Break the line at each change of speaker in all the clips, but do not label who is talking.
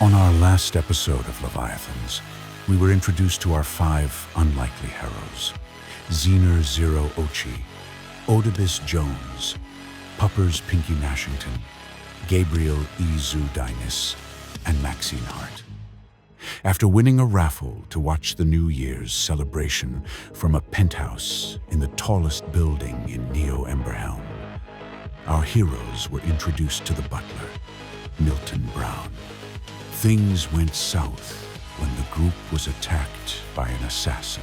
On our last episode of Leviathans, we were introduced to our 5 unlikely heroes: Zener Zero Ochi, Odibus Jones, Puppers Pinky Nashington, Gabriel E. Dinas, and Maxine Hart. After winning a raffle to watch the New Year's celebration from a penthouse in the tallest building in Neo Emberhelm, our heroes were introduced to the butler, Milton Brown. Things went south when the group was attacked by an assassin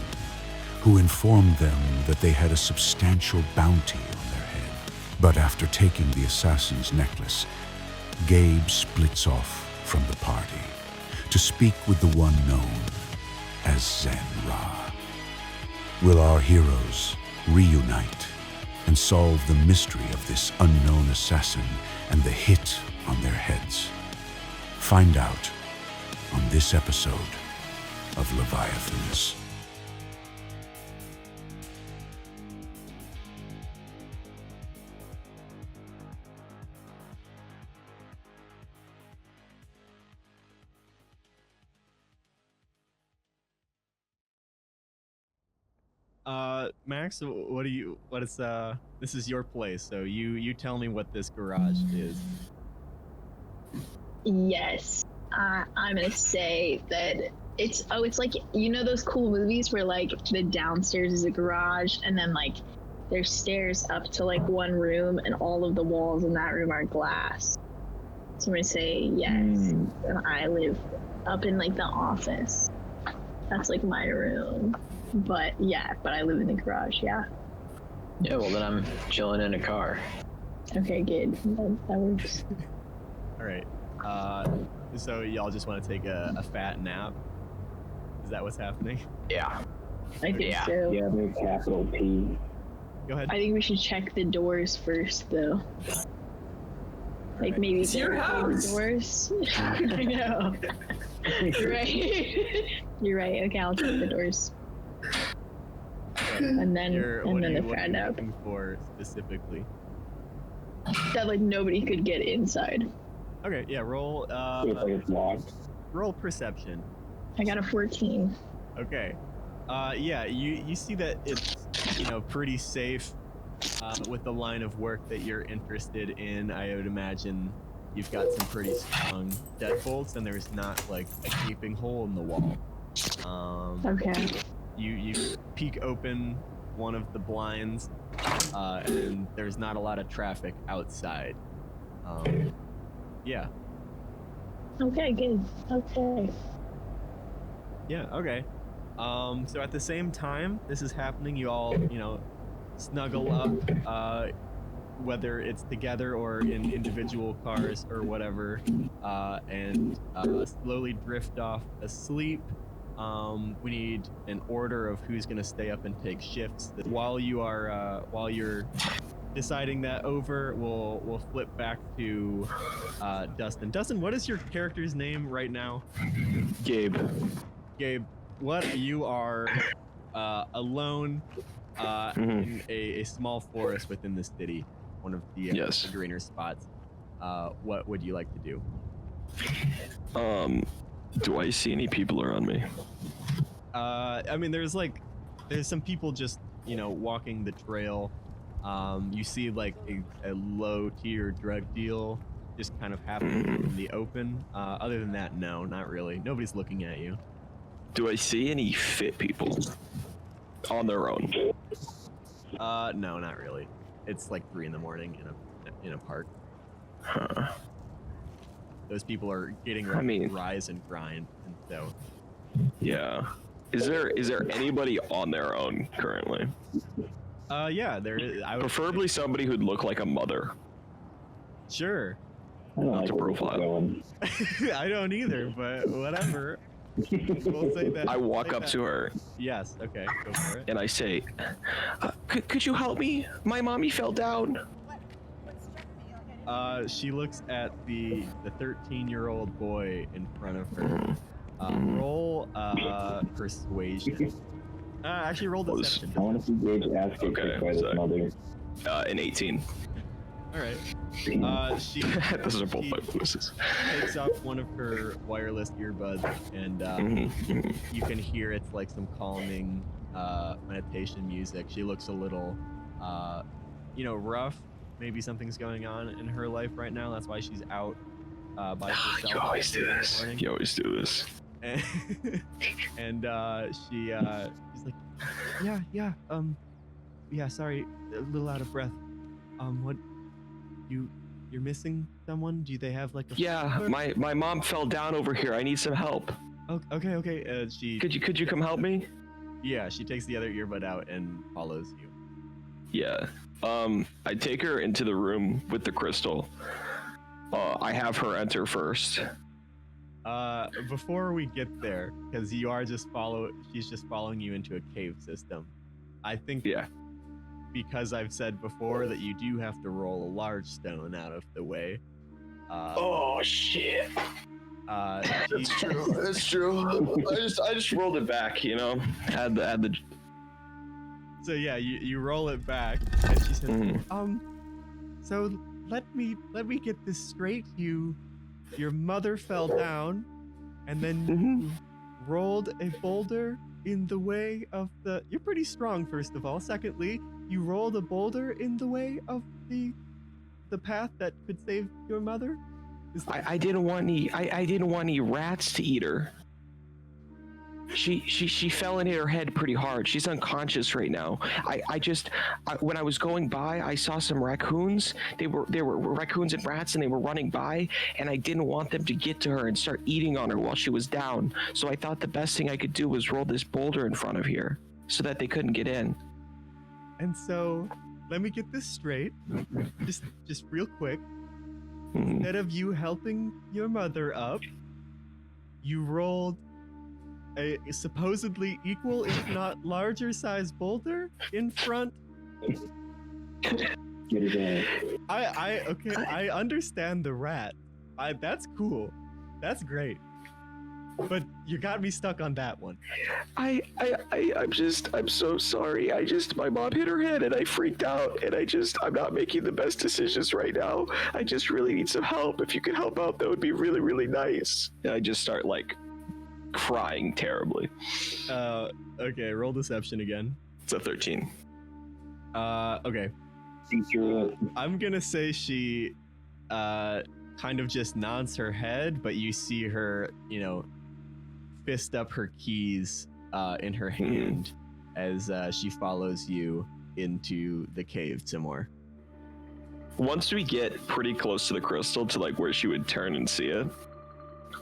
who informed them that they had a substantial bounty on their head. But after taking the assassin's necklace, Gabe splits off from the party to speak with the one known as Zen Ra. Will our heroes reunite and solve the mystery of this unknown assassin and the hit on their heads? Find out on this episode of Leviathans.
Max, this is your place, so you tell me what this garage is.
Yes, I'm gonna say that it's like, you know those cool movies where like the downstairs is a garage and then like there's stairs up to like one room and all of the walls in that room are glass. So I'm gonna say yes, and I live up in like the office. That's like my room. But yeah, I live in the garage, yeah.
Yeah, well then I'm chilling in a car.
Okay, good. That works.
Alright. So y'all just want to take a fat nap? Is that what's happening?
Yeah.
I think so.
Yeah, there's capital P.
Go ahead.
I think we should check the doors first, though. Like maybe
it's your house.
The doors. I know. You're right. You're right. Okay, I'll check the doors. And then the fat nap.
Looking for specifically?
That like nobody could get inside.
Okay, yeah. Roll.
Looks like it's locked.
Roll perception.
I got a 14.
Okay. Yeah. You see that it's pretty safe. With the line of work that you're interested in, I would imagine you've got some pretty strong deadbolts, and there's not like a gaping hole in the wall.
Okay.
You peek open one of the blinds, and there's not a lot of traffic outside. Yeah.
Okay, good. Okay.
Yeah, okay. So at the same time this is happening, you all, snuggle up, whether it's together or in individual cars or whatever, and slowly drift off asleep. We need an order of who's gonna stay up and take shifts. While you're deciding that over, we'll flip back to Dustin. Dustin, what is your character's name right now?
Gabe.
Gabe, you are alone in a small forest within the city, one of the greener spots. What would you like to do?
Do I see any people around me?
I mean, there's some people just, walking the trail. You see like a low tier drug deal just kind of happening in the open. Other than that, no, not really. Nobody's looking at you.
Do I see any fit people on their own?
No, not really. It's like 3 a.m. in a park.
Huh.
Those people are getting ready to rise and grind, and so.
Yeah. Is there anybody on their own currently?
Yeah, there is.
Preferably somebody who'd look like a mother.
Sure.
I don't
Not
like
to
where this is
profile.
going.
I don't either, but whatever. We'll say that.
I walk up to her.
Yes. Okay. Go for it.
And I say, could you help me? My mommy fell down.
She looks at the 13-year-old boy in front of her. Roll persuasion. Actually, roll deception.
I want to see Gage ask a quick by his mother.
An 18.
All right. She
Those are both
she
my voices.
takes off one of her wireless earbuds, and you can hear it's like some calming meditation music. She looks a little, rough. Maybe something's going on in her life right now. That's why she's out by herself.
You always do
in the
this.
morning.
You always do this.
And, she's like, yeah, sorry, a little out of breath. What, you're missing someone? Do they have like a
Yeah,
father?
my mom fell down over here. I need some help.
Okay. She
Could you come help me?
Yeah, she takes the other earbud out and follows you.
Yeah. I take her into the room with the crystal. I have her enter first.
Before we get there, because she's just following you into a cave system. I think
Yeah.
because I've said before that you do have to roll a large stone out of the way.
Oh shit. That's true. That's true. I just rolled it back, you know. Add the.
So yeah, you roll it back, and she says,
Mhm.
So let me get this straight. Your mother fell down, and then you rolled a boulder in the way of the. You're pretty strong, first of all. Secondly, you rolled a boulder in the way of the path that could save your mother.
I didn't want any rats to eat her. She fell and hit her head pretty hard. She's unconscious right now. When I was going by, I saw some raccoons. They were raccoons and rats, and they were running by, and I didn't want them to get to her and start eating on her while she was down. So I thought the best thing I could do was roll this boulder in front of here so that they couldn't get in.
And so, let me get this straight. Just real quick.
Mhm.
Instead of you helping your mother up, you rolled a supposedly equal, if not larger size boulder in front.
Get it in.
I understand the rat. That's cool. That's great. But you got me stuck on that one.
I'm so sorry. My mom hit her head and I freaked out, and I'm not making the best decisions right now. I just really need some help. If you could help out, that would be really, really nice. And I just start like crying terribly.
Okay, roll deception again.
It's a 13.
Okay.
Teacher.
I'm gonna say she kind of just nods her head, but you see her, fist up her keys in her hand as she follows you into the cave some more.
Once we get pretty close to the crystal to like where she would turn and see it,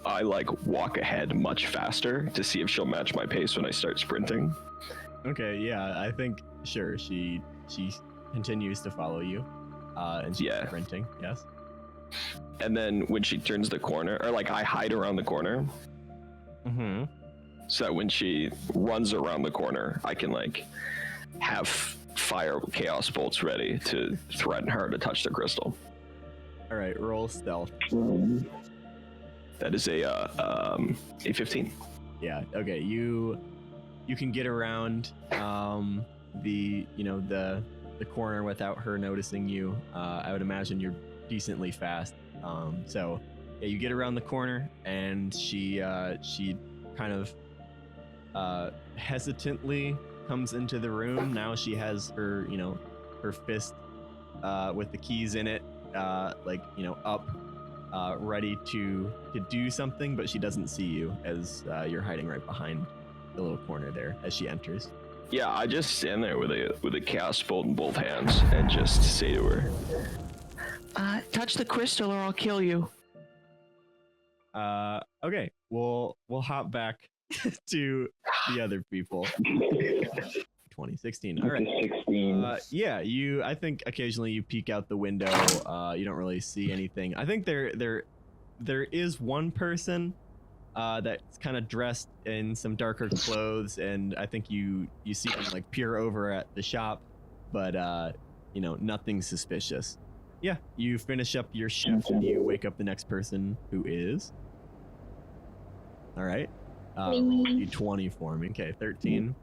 I like walk ahead much faster to see if she'll match my pace when I start sprinting.
Okay, yeah, I think sure she continues to follow you, and she's
Yeah.
sprinting. Yes.
And then when she turns the corner, or like I hide around the corner,
Mm-hmm.
so that when she runs around the corner, I can like have fire chaos bolts ready to threaten her to touch the crystal.
All right, roll stealth.
That is a 15.
Yeah. Okay. You can get around the corner without her noticing you. I would imagine you're decently fast. So yeah, you get around the corner, and she kind of hesitantly comes into the room. Now she has her her fist with the keys in it, up. Ready to do something, but she doesn't see you as you're hiding right behind the little corner there as she enters.
Yeah, I just stand there with a chaos bolt in both hands and just say to her, touch the crystal or I'll kill you.
Okay, we'll hop back to the other people. 2016. All right.
16.
Yeah, I think occasionally you peek out the window. You don't really see anything. I think there is one person that's kind of dressed in some darker clothes, and I think you see them like peer over at the shop, but nothing suspicious. Yeah, you finish up your shift and you wake up the next person, who is. All right. Roll D20 for me. Okay, 13.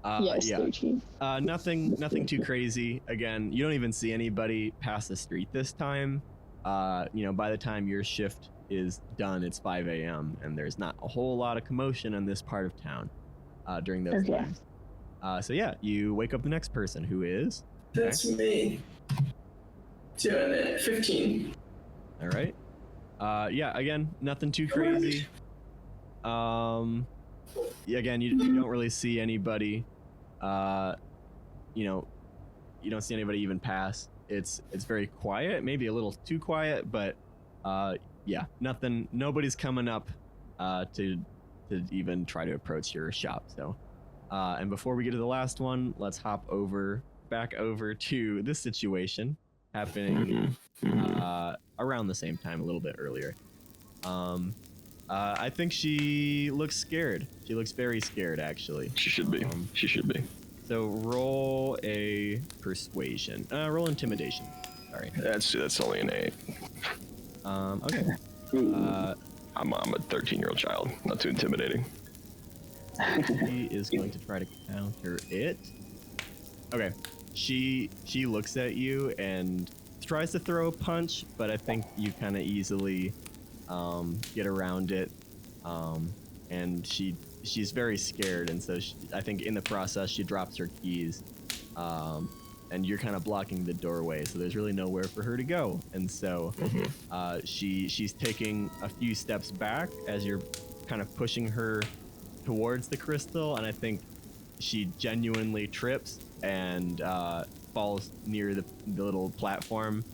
Yes,
Yeah.
13.
Nothing too crazy. Again, you don't even see anybody pass the street this time. By the time your shift is done, it's 5 a.m. and there's not a whole lot of commotion in this part of town during those
Okay.
times. So yeah, you wake up the next person who is.
That's me. Doing it. 15.
All right. Yeah, again, nothing too crazy. Again, you don't really see anybody. You don't see anybody even pass. It's very quiet, maybe a little too quiet, but yeah, nothing. Nobody's coming up to even try to approach your shop. So, and before we get to the last one, let's hop back over to this situation happening around the same time, a little bit earlier. I think she looks scared. She looks very scared, actually.
She should be. She should be.
So roll a persuasion. Roll intimidation. Sorry.
That's only an 8.
Okay.
I'm a 13-year-old child. Not too intimidating.
She is going to try to counter it. Okay. She looks at you and tries to throw a punch, but I think you kind of easily get around it. And she's very scared, and so I think in the process she drops her keys, and you're kind of blocking the doorway, so there's really nowhere for her to go. And so she's taking a few steps back as you're kind of pushing her towards the crystal, and I think she genuinely trips and falls near the little platform,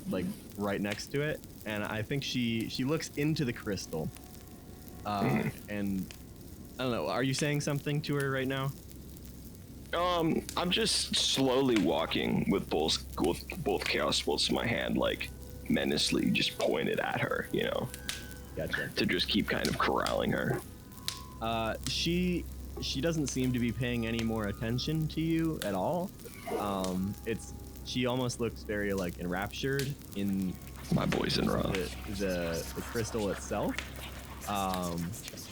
like right next to it. And I think she looks into the crystal. And I don't know, are you saying something to her right now?
I'm just slowly walking with both chaos bolts in my hand, like menacingly just pointed at her,
Gotcha.
to just keep kind of corralling her.
She doesn't seem to be paying any more attention to you at all. She almost looks very like enraptured in
My boy's in raw.
the crystal itself.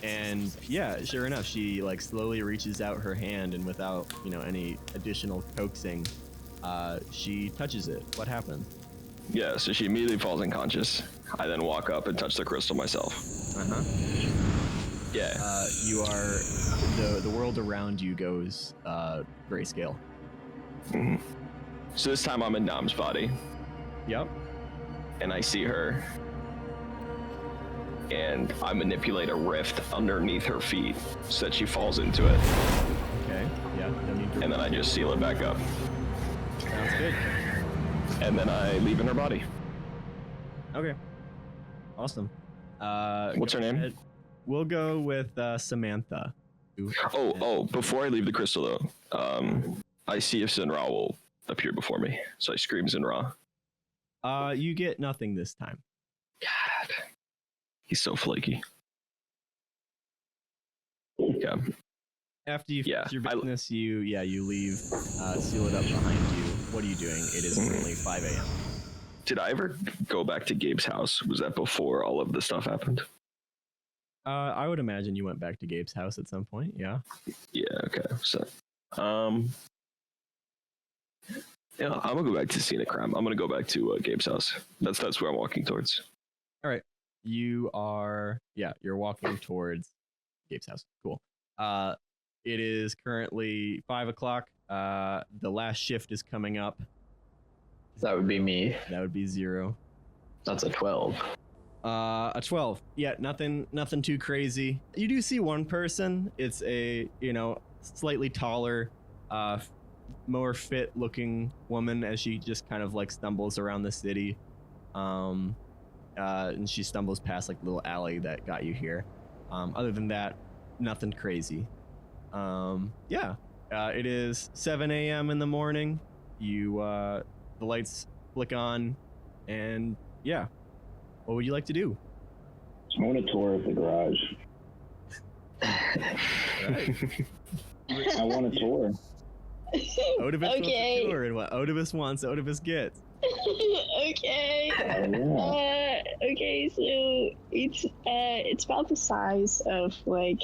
And yeah, sure enough, she like slowly reaches out her hand, and without any additional coaxing, she touches it. What happens?
Yeah, so she immediately falls unconscious. I then walk up and touch the crystal myself. Yeah.
You are the world around you goes grayscale.
So this time I'm in Nam's body,
Yep.
and I see her, and I manipulate a rift underneath her feet so that she falls into it,
Okay. Yeah. No need to.
and then I just seal it back up,
Sounds good.
and then I leave in her body.
Okay. Awesome.
What's her
go
name?
ahead. We'll go with Samantha.
Oh, before I leave the crystal though, I see if Sinra will appear before me, so I scream Sinra.
You get nothing this time.
God, he's so flaky. Yeah.
After you
Yeah,
finish your business, you leave, seal it up behind you. What are you doing? It is currently 5 a.m.
Did I ever go back to Gabe's house? Was that before all of this stuff happened?
I would imagine you went back to Gabe's house at some point. Yeah.
Yeah. Okay. So, yeah, I'm gonna go back to Scenic Crime. I'm gonna go back to Gabe's house. That's where I'm walking towards.
All right. You're walking towards Gabe's house. Cool. It is currently 5 o'clock. The last shift is coming up.
That would be me.
That would be 0.
That's a 12.
A 12. Yeah, nothing too crazy. You do see one person. It's a, slightly taller, more fit looking woman as she just kind of like stumbles around the city. And she stumbles past like the little alley that got you here. Other than that, nothing crazy. It is 7 a.m. in the morning. The lights flick on, and yeah. What would you like to do?
I want a tour of the garage.
Right.
I want a tour.
Oedipus wants
Okay.
a tour, and what Oedipus wants, Oedipus gets.
Okay.
Oh, yeah.
Okay, so it's about the size of like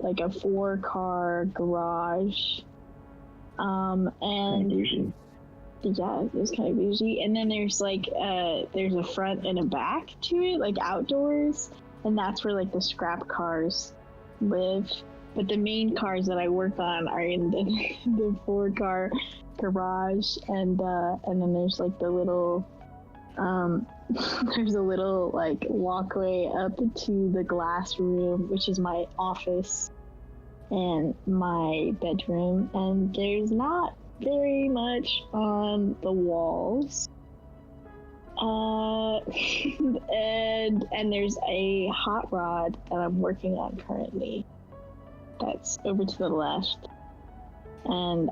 like a 4-car garage. And
Usually.
yeah, it was kind of bougie. And then there's like there's a front and a back to it, like outdoors, and that's where like the scrap cars live. But the main cars that I work on are in the 4-car garage, and then there's like the little there's a little like walkway up to the glass room, which is my office and my bedroom, and there's not very much on the walls. And there's a hot rod that I'm working on currently. That's over to the left. And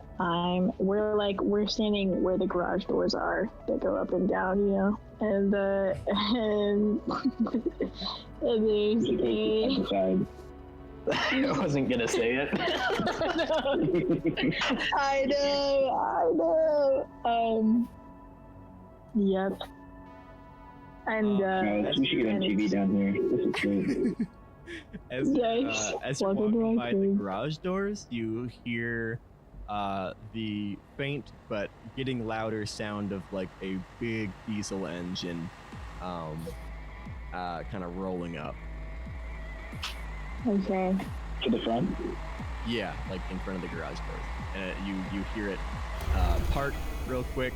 we're standing where the garage doors are that go up and down, you know. And and there's a
I wasn't gonna say it.
I know. Yep. And
we should get on TV down here. This is great.
As you're
Welcome to
walking
my
by the
crib.
garage doors, you hear the faint but getting louder sound of like a big diesel engine kind of rolling up.
okay.
To the front.
Yeah, like in front of the garage doors. And you hear it park real quick,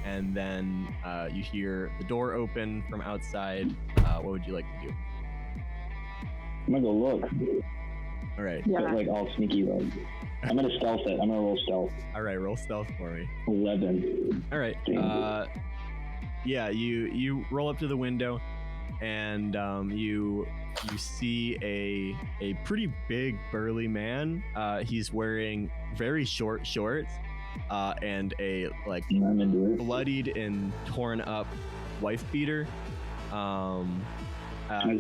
and then you hear the door open from outside. What would you like to do?
I'm gonna go look.
All right.
Yeah.
But like all sneaky like. I'm gonna stealth it. I'm gonna roll stealth.
All right, roll stealth for me.
11.
All right. Yeah, you roll up to the window, and you see a pretty big burly man. He's wearing very short shorts and a like
I'm into it.
bloodied and torn up wife beater.
Has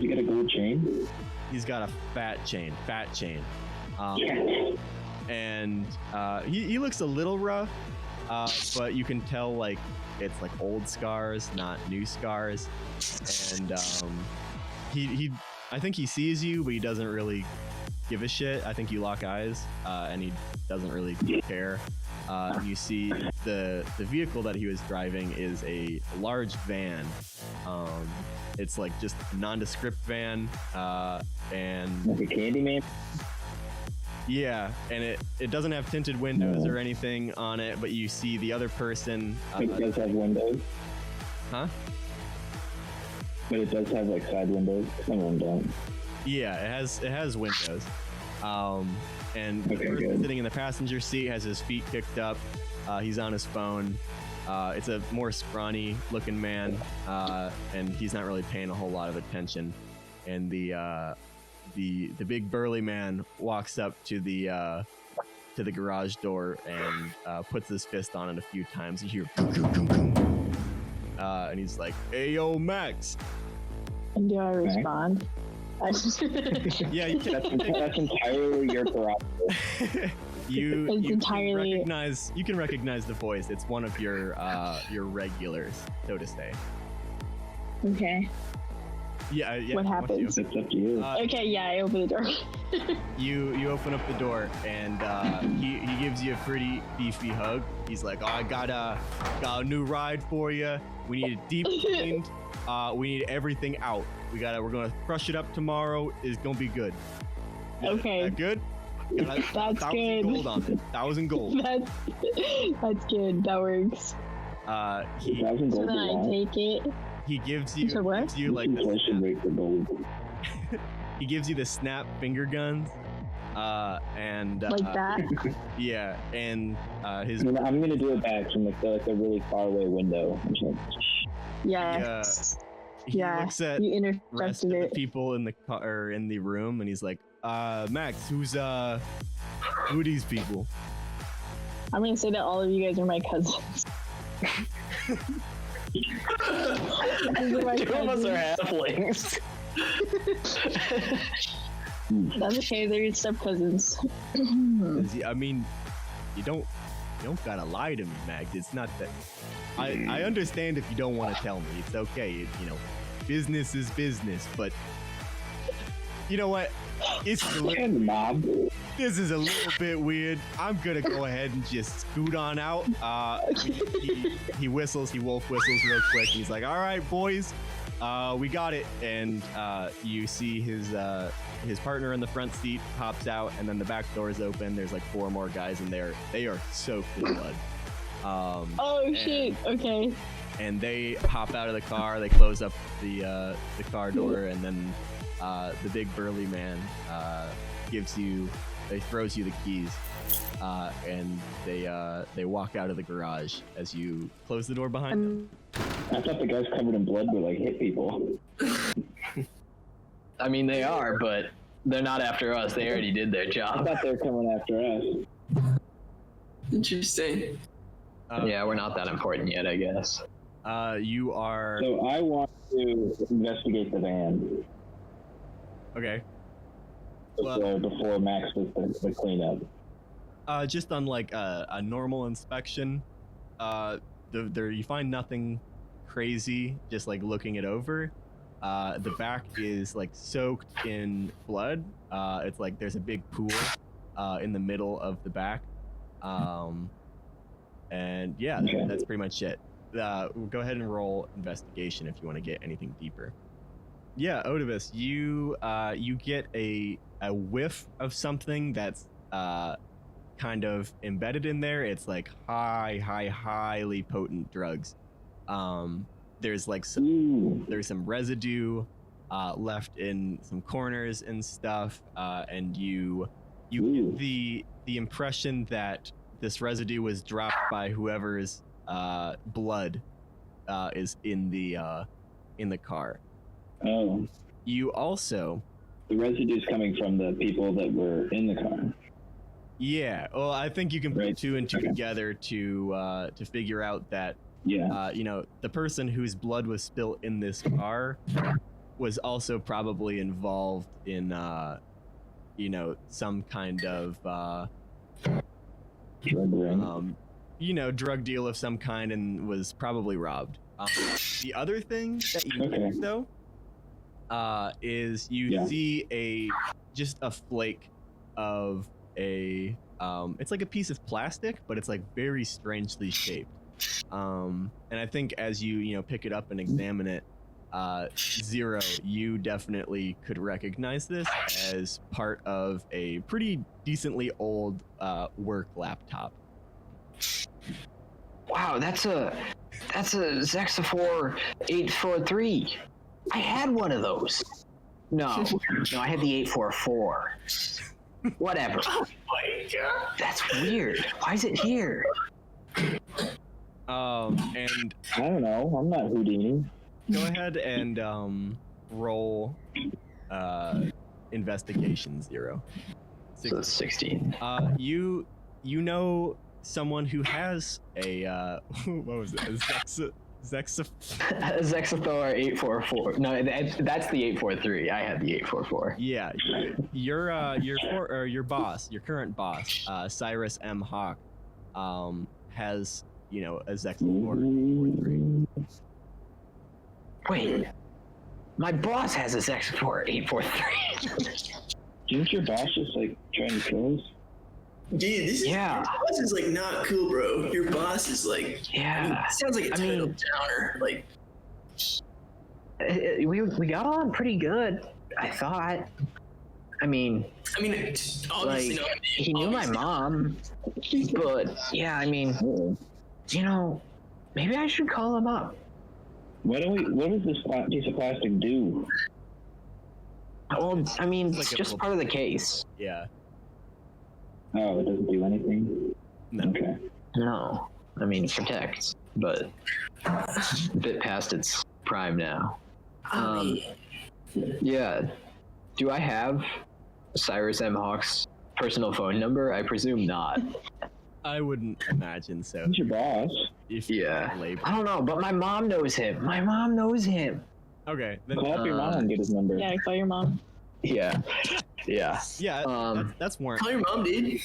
he got a gold chain?
He's got a fat chain.
Yes.
And he looks a little rough, but you can tell like it's like old scars, not new scars. And he I think he sees you, but he doesn't really give a shit. I think you lock eyes, and he doesn't really care. You see the vehicle that he was driving is a large van. It's like just a nondescript van, and
Like a candy man?
yeah, and it doesn't have tinted windows or anything on it, but you see the other person.
It does have windows.
Huh?
But it does have like side windows. Some of them don't.
Yeah, it has windows. And the
Okay,
person
good.
sitting in the passenger seat has his feet kicked up. He's on his phone. It's a more scrawny looking man, and he's not really paying a whole lot of attention. And the big burly man walks up to the garage door and puts his fist on it a few times. You hear, and he's like, "Hey, yo, Max."
And do I respond?
Yeah, you can.
That's entirely your garage.
You
It's
can
entirely-
recognize the voice. It's one of your regulars, so to say.
Okay.
Yeah.
What
I want
happens?
to.
It's up to you.
Okay, yeah, I open the door.
You open up the door, and he gives you a pretty beefy hug. He's like, "Oh, I got a new ride for you. We need it deep cleaned. We need everything out. We're gonna crush it up tomorrow. It's gonna be good."
Okay.
That good? Got a
That's
1,000
good.
gold on it. 1,000 gold.
That's good. That works.
He
1,000
So
gold
then
is
I
all.
take it.
he gives you
So what?
gives you like the
Inflation rate for gold.
he gives you the snap finger guns, and
Like that.
yeah, and his
I'm gonna do it back from like a really far away window. I'm just like,
Yeah.
he
Yeah.
looks at
You
the rest of
interrupted
the
it.
people in the car or in the room, and he's like, Max, who are these people?
I'm gonna say that all of you guys are my cousins. These are my
Two of us
cousins.
are halflings.
That's okay. They're step cousins.
'Cause I mean, you don't gotta lie to me, Max. It's not that. I understand if you don't want to tell me. It's okay. Business is business, but You know what? This is a little,
And the mob.
this is a little bit weird. I'm gonna go ahead and just scoot on out. He whistles, he wolf whistles real quick. And he's like, "All right, boys, we got it." And you see his partner in the front seat hops out, and then the back door is open. There's like 4 more guys in there. They are soaked in blood.
Oh shit! Okay.
And they hop out of the car. They close up the car door, and then the big burly man throws you the keys, and they walk out of the garage as you close the door behind them.
I thought the guys covered in blood would like hit people.
I mean, they are, but they're not after us. They already did their
I
job.
thought they were coming after us.
Interesting.
Yeah, we're not that important yet, I guess.
You are
So I want to investigate the van
okay.
before Max does the cleanup.
Just on like a normal inspection, there you find nothing crazy. Just like looking it over, the back is like soaked in blood. It's like there's a big pool in the middle of the back, and yeah,
Okay.
that's pretty much it. Go ahead and roll investigation if you want to get anything deeper. Yeah, Odavis, you get a whiff of something that's kind of embedded in there. It's like highly potent drugs. There's like there's some residue left in some corners and stuff, and you get the impression that this residue was dropped by whoever's blood is in the car.
Oh,
You also,
the residue's coming from the people that were in the car.
yeah. Well, I think you can put
Right.
2 and 2
Okay.
together to figure out that
Yeah.
the person whose blood was spilled in this car was also probably involved in some kind of
Drug ring.
drug deal of some kind and was probably robbed. The other thing that you
Okay.
think, though, is you
Yeah.
see just a flake of it's like a piece of plastic, but it's like very strangely shaped. And I think as you pick it up and examine it, Zero, you definitely could recognize this as part of a pretty decently old work laptop.
Wow, that's a Zexafor 843. I had one of those. No, I had the 844. Whatever.
Oh my god.
That's weird. Why is it here?
And
I don't know. I'm not Houdini.
go ahead and roll investigation 0.
So it's 16.
You know someone who has a what was it? A
Zexathor 844. No, that's the 843. I had the 844.
Yeah, your boss, your current boss, Cyrus M. Hawk, has a Zexathor 843.
Wait, my boss has a Zexathor 843.
Didn't your boss just like trying to kill us?
Dude,
Yeah.
your boss is like not cool, bro. Your boss is like,
Yeah.
it sounds like a
I mean-
title downer. Like,
We got on pretty good, I thought. I mean,
obviously,
like,
not.
he knew my mom, but yeah, I mean, maybe I should call him up.
What does this piece of plastic do?
Well, I mean,
It's like
it's
a
just
little-
part of the case.
Yeah.
Oh, it doesn't do anything?
No.
Okay.
No, I mean, it protects, but a bit past its prime now. Yeah. Do I have Cyrus M. Hawk's personal phone number? I presume not.
I wouldn't imagine so.
Who's your boss?
If
Yeah.
labor.
I don't know, but my mom knows him. My mom knows him.
Okay. Then,
Call up your mom and get his number.
Yeah, call your mom.
Yeah. Yeah.
yeah, that's warrant.
Call your mom, dude.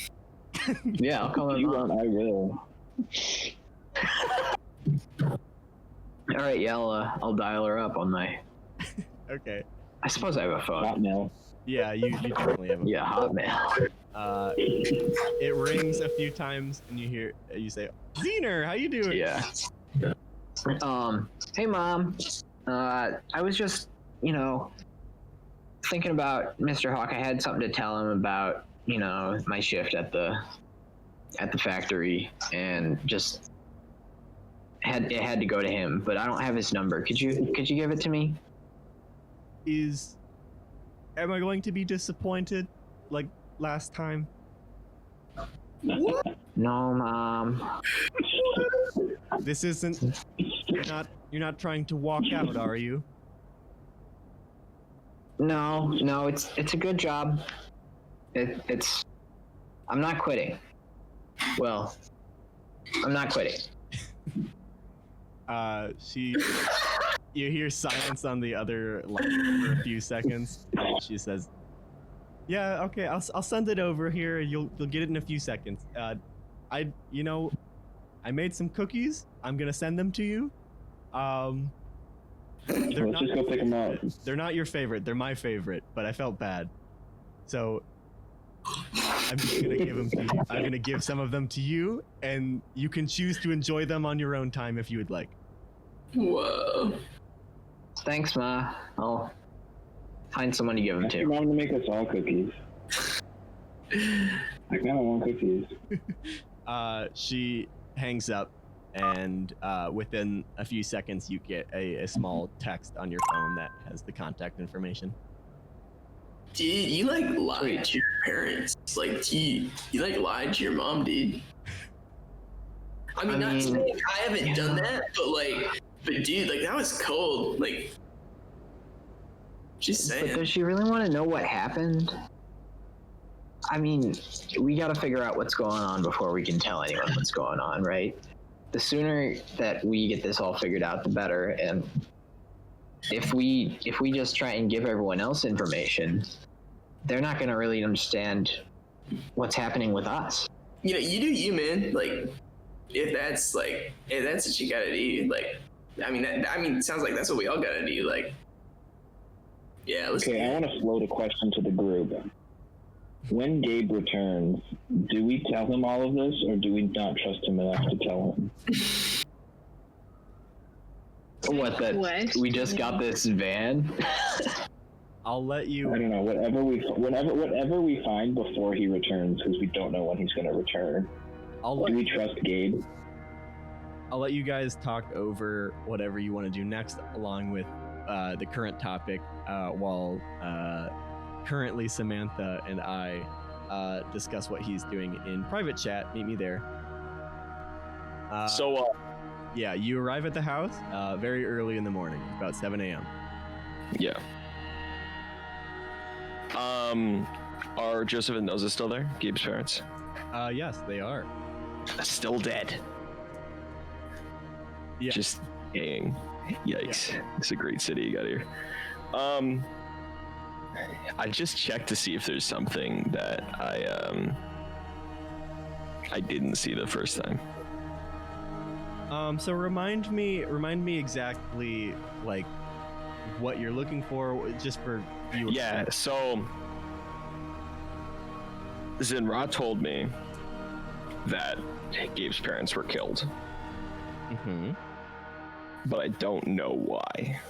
Yeah, I'll call
If
my
you
mom.
want, I will.
All right, yeah, I'll dial her up on my.
Okay.
I suppose I have a phone.
Hotmail.
Yeah, you definitely have a
Yeah, Hotmail.
It rings a few times, and you say, "Zener, how you doing?"
Yeah. Hey mom. I was just, thinking about Mr. Hawk. I had something to tell him about, my shift at the factory, and just had to go to him, but I don't have his number. Could you give it to me?
Am I going to be disappointed like last time?
No, mom.
This isn't. You're not trying to walk out, are you?
No, it's a good job. It's I'm not quitting. Well, I'm not quitting.
You hear silence on the other line for a few seconds. She says, "Yeah, okay, I'll send it over here. You'll get it in a few seconds. I made some cookies. I'm gonna send them to you.
Let's just go pick them up.
They're not your favorite. They're my favorite, but I felt bad, so I'm just gonna give them to you. I'm gonna give some of them to you, and you can choose to enjoy them on your own time if you would like."
Whoa.
Thanks, Ma. I'll find someone to give them
Ask your
to.
mom to make us all cookies. I kind of want cookies.
She hangs up, and within a few seconds, you get a small text on your phone that has the contact information.
Dude, you like lied to your parents. Like, you like lied to your mom, dude. I mean, not saying I haven't done that, but dude, like, that was cold. Like, just saying.
But does she really want to know what happened? I mean, we got to figure out what's going on before we can tell anyone what's going on, right? The sooner that we get this all figured out, the better. And if we just try and give everyone else information, they're not going to really understand what's happening with us.
You do you, man. Like, if that's what you gotta do, like, it sounds like that's what we all gotta do. Like, yeah.
Okay, I want to float a question to the group. When Gabe returns, do we tell him all of this, or do we not trust him enough to tell him?
What? We just got this van.
I'll let you.
I don't know. Whatever we find before he returns, because we don't know when he's going to return. Do we trust Gabe?
I'll let you guys talk over whatever you want to do next, along with the current topic, while currently Samantha and I discuss what he's doing in private chat. Meet me there. Yeah, you arrive at the house very early in the morning, about 7 a.m.
Yeah. Are Joseph and Noza still there? Gabe's parents?
Yes, they are.
Still dead.
Yeah.
Just dang. Yikes.
Yeah.
It's a great city you got here. I just checked to see if there's something that I didn't see the first time.
So remind me exactly like what you're looking for, just for you.
Yeah, so Zinra told me that Gabe's parents were killed.
Mm-hmm.
But I don't know why.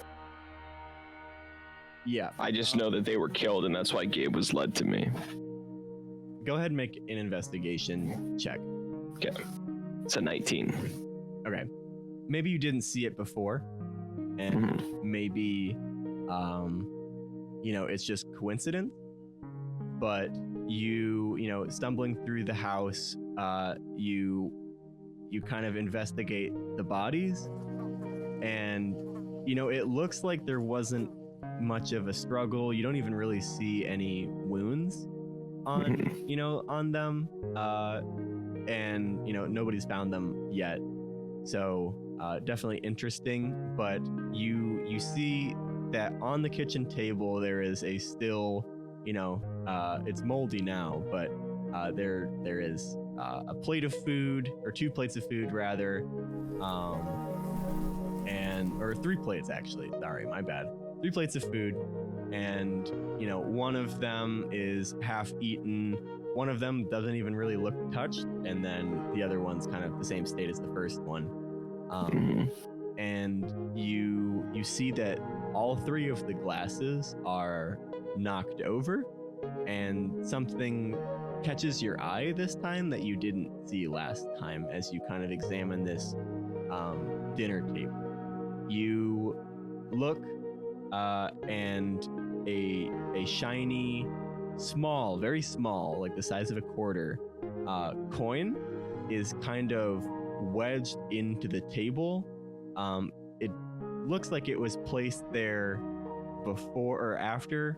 Yeah.
I just know that they were killed, and that's why Gabe was led to me.
Go ahead and make an investigation check.
Okay. It's a 19.
Okay. Maybe you didn't see it before, and maybe, it's just coincidence. But you stumbling through the house, you kind of investigate the bodies, and it looks like there wasn't much of a struggle. You don't even really see any wounds on them, and nobody's found them yet. So definitely interesting. But you see that on the kitchen table there is a still, it's moldy now, but there is a plate of food, or 2 plates of food rather, or 3 plates actually. Sorry, my bad. 3 plates of food, and one of them is half eaten. One of them doesn't even really look touched, and then the other one's kind of the same state as the first one. And you see that all three of the glasses are knocked over, and something catches your eye this time that you didn't see last time as you kind of examine this dinner table. You look, and a shiny, small, very small, like the size of a quarter, coin is kind of wedged into the table. It looks like it was placed there before or after,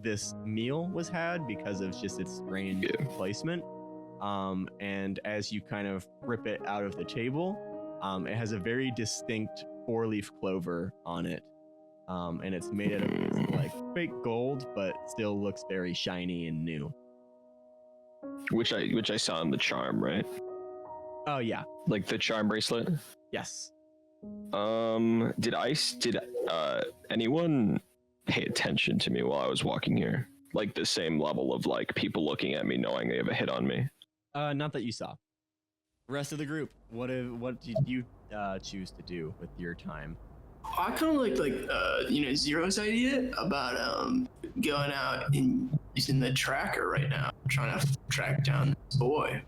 this meal was had because of just its strange placement. And as you kind of rip it out of the table, it has a very distinct 4-leaf clover on it. And it's made out of this, like, fake gold, but still looks very shiny and new.
Which I saw in the charm, right?
Oh yeah.
Like the charm bracelet?
Yes.
Did anyone pay attention to me while I was walking here? Like the same level of like people looking at me knowing they have a hit on me?
Not that you saw. Rest of the group, what did you choose to do with your time?
I kind of like Zero's idea about going out and using the tracker right now, trying to track down this boy.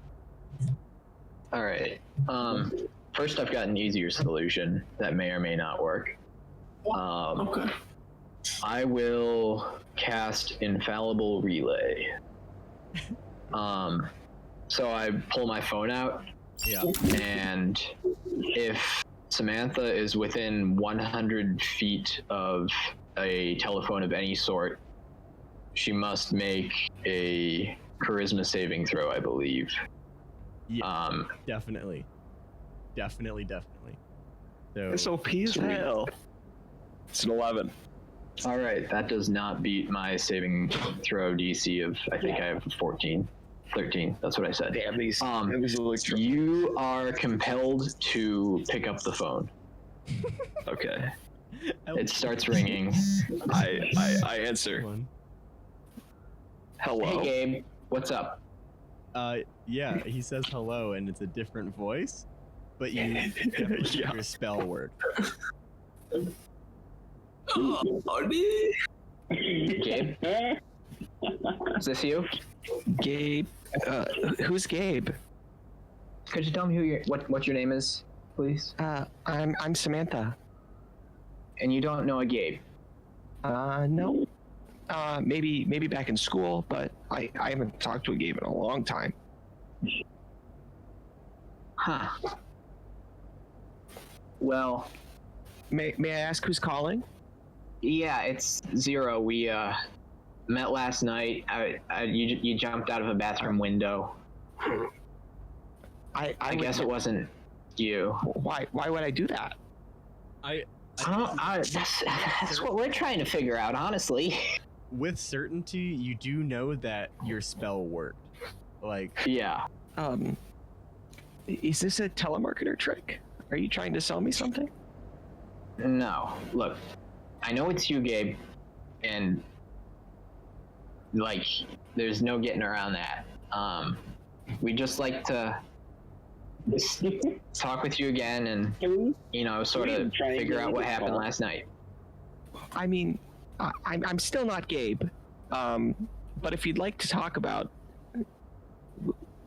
All right. First, I've got an easier solution that may or may not work.
Okay.
I will cast Infallible Relay. So I pull my phone out.
Yeah.
And if Samantha is within 100 feet of a telephone of any sort, she must make a charisma saving throw, I believe.
Yeah, definitely. So
It's OP as hell. It's an 11.
All right, that does not beat my saving throw DC of, I think I have 13. That's what I said.
Damn these.
You are compelled to pick up the phone.
Okay.
It starts ringing.
I answer. Hello.
Hey Gabe, what's up?
Yeah, he says hello, and it's a different voice, but you definitely
Yeah.
your spell work.
Gabe? Is this you?
Gabe. Who's Gabe?
Could you tell me who what your name is, please?
I'm Samantha.
And you don't know a Gabe?
No. Maybe back in school, but I haven't talked to a Gabe in a long time.
Huh. Well,
May I ask who's calling?
yeah, it's Zero. We met last night. You jumped out of a bathroom window. I guess it wasn't you.
Why would I do that?
That's what we're trying to figure out, honestly.
With certainty, you do know that your spell worked. Like,
Yeah.
Is this a telemarketer trick? Are you trying to sell me something?
No. Look, I know it's you, Gabe, and like, there's no getting around that. We just like to talk with you again and, sort of figure out what happened last night.
I mean, I'm still not Gabe. But if you'd like to talk about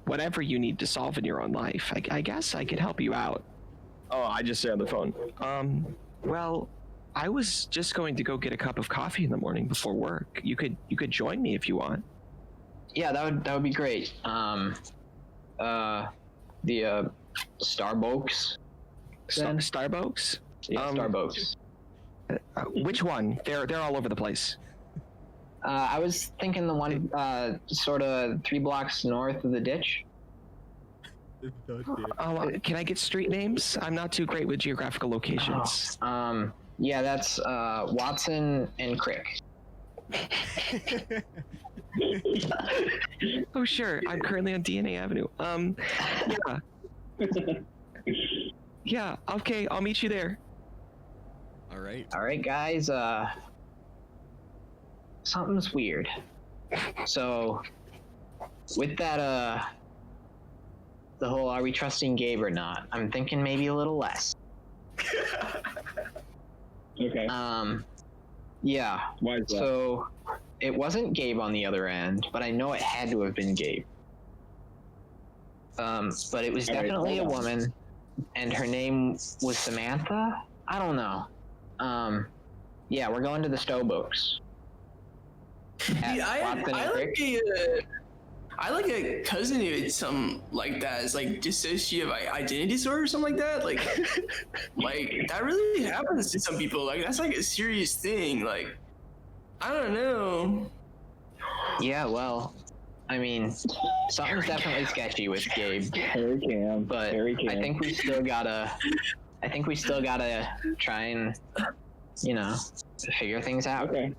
whatever you need to solve in your own life, I guess I could help you out. Oh, I just say on the phone. Well, I was just going to go get a cup of coffee in the morning before work. You could join me if you want.
Yeah, that would be great. The Starbucks.
Starbucks?
Yeah, Starbucks.
Which one? They're all over the place.
I was thinking the one sort of 3 blocks north of the ditch.
Can I get street names? I'm not too great with geographical locations.
Yeah, that's Watson and Crick.
Oh, sure. I'm currently on DNA Avenue. Yeah. Yeah, okay, I'll meet you there.
all right.
All right, guys. something's weird. So, with that, the whole are we trusting Gabe or not, I'm thinking maybe a little less.
Okay.
Yeah.
Why is that?
So, it wasn't Gabe on the other end, but I know it had to have been Gabe. But it was
All right,
definitely a
hold on.
woman, and her name was Samantha? I don't know. Yeah, we're going to the Stowbooks.
Yeah, I like a cousin who had something like that. It's like dissociative identity disorder or something like that. Like, like that really happens to some people. Like that's like a serious thing. Like, I don't know.
Yeah, well, I mean, something's definitely sketchy with Gabe,
Harry Cam.
but
Harry Cam.
I think we still gotta try and, you know, figure things out.
Okay.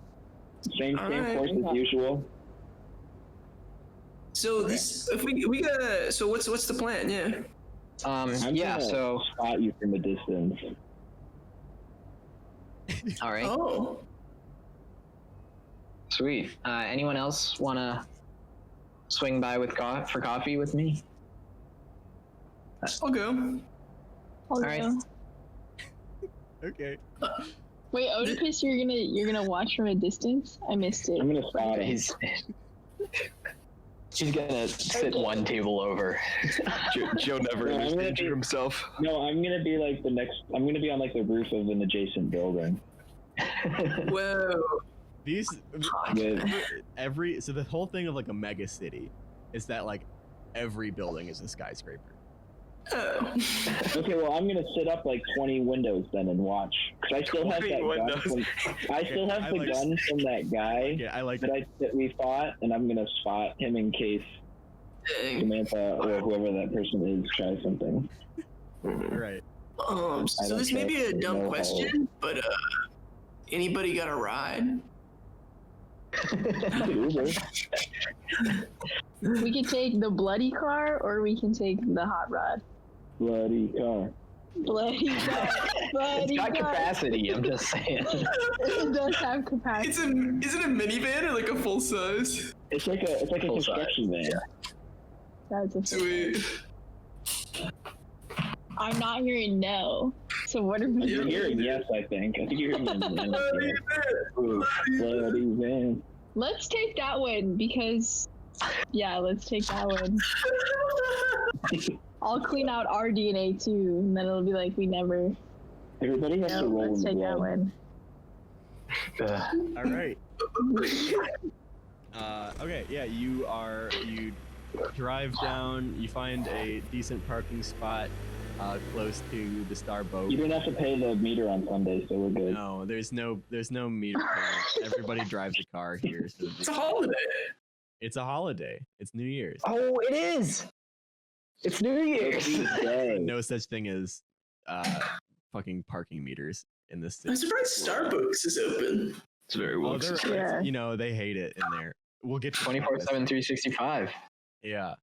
Same
Alright.
course as usual.
So this, if we gotta. So what's the plan? Yeah.
I'm
Yeah,
gonna
so,
spot you from a distance.
all right,
Oh.
sweet. Anyone else wanna swing by with for coffee with me?
I'll go.
All
right.
Okay.
Wait, Oedipus, you're gonna watch from a distance? I missed it.
I'm gonna spot him.
He's gonna sit one table over.
Joe never
No, I'm gonna
injured
be-
himself.
No, I'm gonna be like I'm gonna be on like the roof of an adjacent building.
Whoa.
These
With
so the whole thing of like a mega city is that like every building is a skyscraper.
Oh.
okay, well I'm gonna sit up like 20 windows then and watch. Cause I still have
20
that gun.
windows.
I still have
I
the
like-
gun from that guy
Yeah, I like
that we fought, and I'm gonna spot him in case
Dang.
Samantha or whoever that person is tries something.
right.
I
So
don't
this may be a
trust
dumb
no
question, but anybody got a ride?
Uber.
We can take the bloody car, or we can take the hot rod.
Bloody car.
Bloody car.
It's
Bloody
got
car.
capacity, I'm just saying.
It does have capacity.
Is it a minivan or like a full size?
It's like a
Full size,
construction van.
That's a
Sweet.
I'm not hearing no. So what are we
You're
doing?
hearing yes, I think. I think you're hearing yes. Ooh, bloody van.
Let's take that one because, yeah, let's take that one. I'll clean out our DNA too, and then it'll be like we never.
Everybody has
No,
to roll
let's
in
take that
blood.
one.
All right. Okay. Yeah. You drive down. You find a decent parking spot close to the Star Boat.
You don't have to pay the meter on Sunday, so we're good.
No, there's no meter payment. Everybody drives a car here. So
It's a holiday.
it's a holiday. It's New Year's.
Oh, it is! It's New Year's!
Dang.
No such thing as fucking parking meters in this
I'm
city.
surprised Starbucks is open.
It's very
Oh,
woke.
Yeah.
you know, they hate it in there. We'll get to
24/7, 365.
Yeah.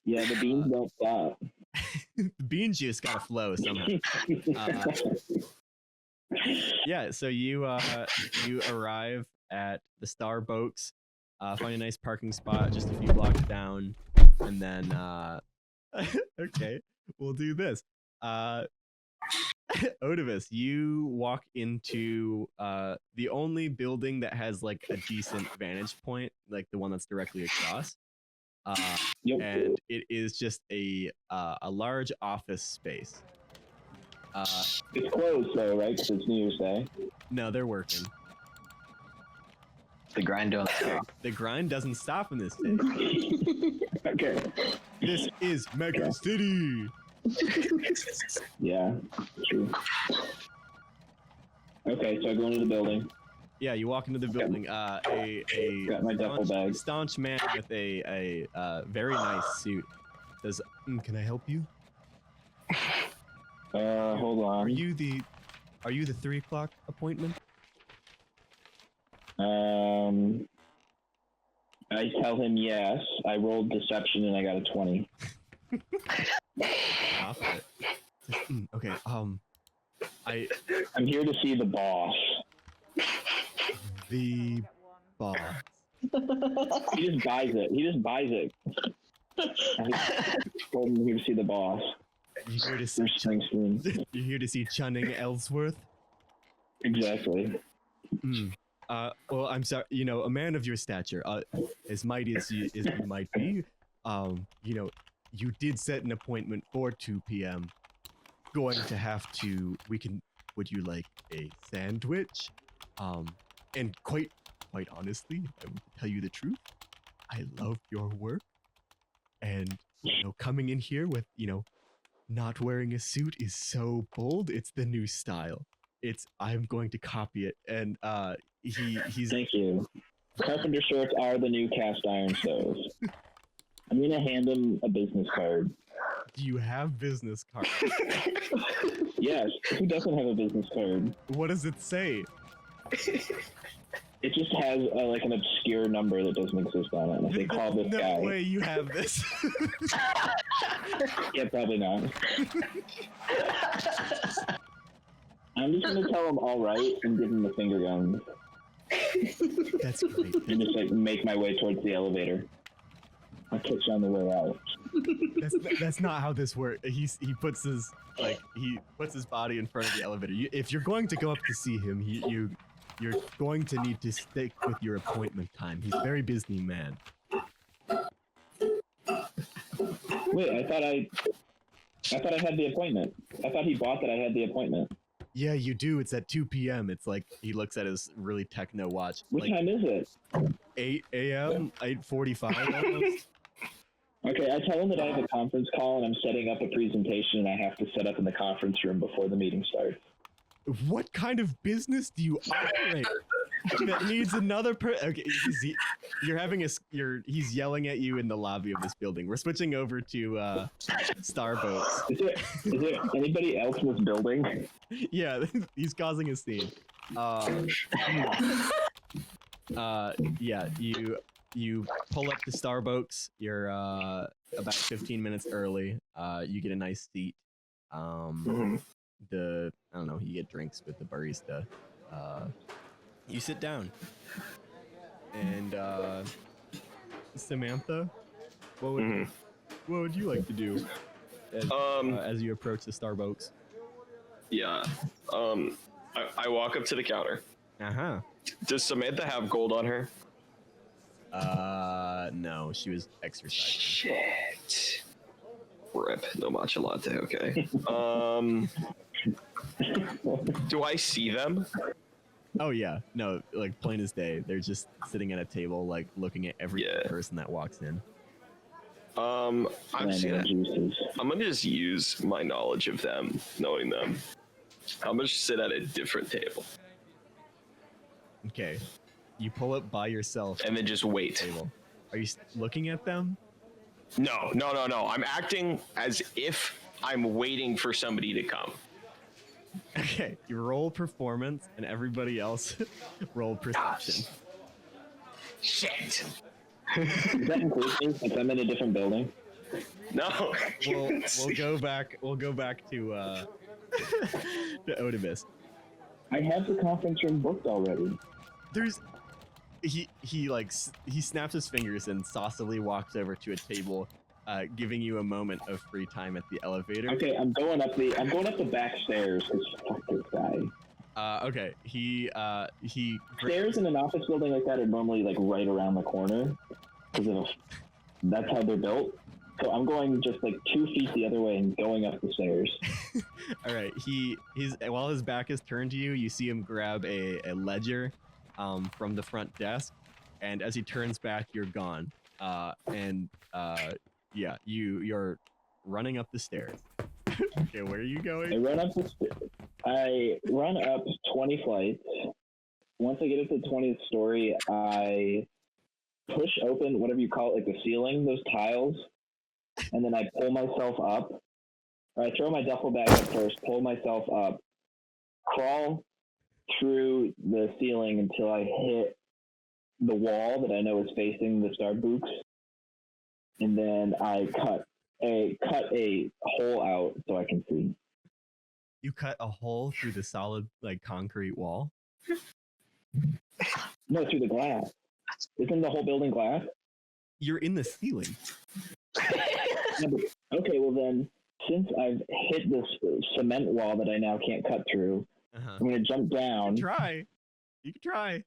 Yeah, the beans don't stop.
The bean juice gotta flow somehow. Yeah, so you arrive at the Star Boats, find a nice parking spot just a few blocks down, and then okay, we'll do this. Oedipus, you walk into the only building that has like a decent vantage point, like the one that's directly across.
Yep.
And it is just a large office space.
It's closed though, right? Because it's New Year's Day.
No, they're working.
The grind don't stop.
The grind doesn't stop in this city.
Okay.
This is Mega City.
Yeah, true. Okay, so I go into the building.
Yeah, you walk into the building. A
Got my duffel bag.
staunch man with a very nice suit says, "Can I help you?
Hold on.
Are you the 3 o'clock appointment?"
I tell him yes. I rolled deception and I got a 20.
Off it. Says, okay.
I'm here to see the boss.
The boss.
He just buys it. He just buys it. Told him here to see the boss.
You here to see? You here to see Chunning Ellsworth?
Exactly.
Well, I'm sorry. You know, a man of your stature, as mighty as you might be, you know, you did set an appointment for 2 p.m. Going to have to. Would you like a sandwich? And quite honestly, I will tell you the truth. I love your work, and you know, coming in here with not wearing a suit is so bold. It's the new style. I'm going to copy it, and he's.
Thank you. Carpenter shorts are the new cast iron stoves. I'm gonna hand him a business card.
Do you have business cards?
Yes. Who doesn't have a business card?
What does it say?
It just has like an obscure number that doesn't exist on it. Like they call this guy.
No way you have this.
Yeah, probably not. I'm just gonna tell him all right and give him the finger guns.
That's great.
And just like make my way towards the elevator. I'll catch you on the way out.
That's not how this works. He puts his body in front of the elevator. If you're going to go up to see him, you're going to need to stick with your appointment time. He's a very busy man.
Wait, I thought I had the appointment. I thought he bought that I had the appointment.
Yeah, you do. It's at 2 p.m. It's like he looks at his really techno watch.
What
like
time is it?
8 a.m. 8:45 almost.
Okay, I tell him that I have a conference call and I'm setting up a presentation and I have to set up in the conference room before the meeting starts.
What kind of business do you operate that needs another Okay, he's yelling at you in the lobby of this building. We're switching over to Starboats.
Is there anybody else in this building?
Yeah, he's causing a scene. Yeah, you pull up to Starbucks. You're about 15 minutes early. You get a nice seat. I don't know, you get drinks with the barista. You sit down. And Samantha, what would you like to do as you approach the Starbucks?
Yeah. I walk up to the counter.
Uh-huh.
Does Samantha have gold on her?
No, she was exercising.
Shit. Rip, no matcha latte, okay. Do I see them?
Oh yeah, no, like plain as day. They're just sitting at a table, like looking at every person that walks in.
I'm gonna just use my knowledge of them, knowing them. I'm gonna sit at a different table.
Okay, you pull up by yourself
and then just wait.
Table. Are you looking at them?
No. I'm acting as if I'm waiting for somebody to come.
Okay, you roll performance, and everybody else roll perception.
Shit.
Does that include me since I'm in a different building?
No.
We'll go back. We'll go back to to Oedipus.
I have the conference room booked already.
He snaps his fingers and saucily walks over to a table, giving you a moment of free time at the elevator.
Okay, I'm going up the back stairs. Fuck this guy.
Okay, he
stairs in an office building like that are normally like right around the corner because that's how they're built. So I'm going just like 2 feet the other way and going up the stairs.
All right, he's while his back is turned to you, you see him grab a ledger from the front desk, and as he turns back, you're gone. Yeah, you're running up the stairs. Okay, where are you going?
I run up 20 flights. Once I get up to the 20th story, I push open whatever you call it, like the ceiling, those tiles, and then I pull myself up. Or I throw my duffel bag up first, pull myself up, crawl through the ceiling until I hit the wall that I know is facing the Starbucks, and then I cut a hole out so I can see.
You cut a hole through the solid, like, concrete wall?
No, through the glass. Isn't the whole building glass?
You're in the ceiling.
Okay, well then, since I've hit this cement wall that I now can't cut through, I'm gonna jump down.
You can try.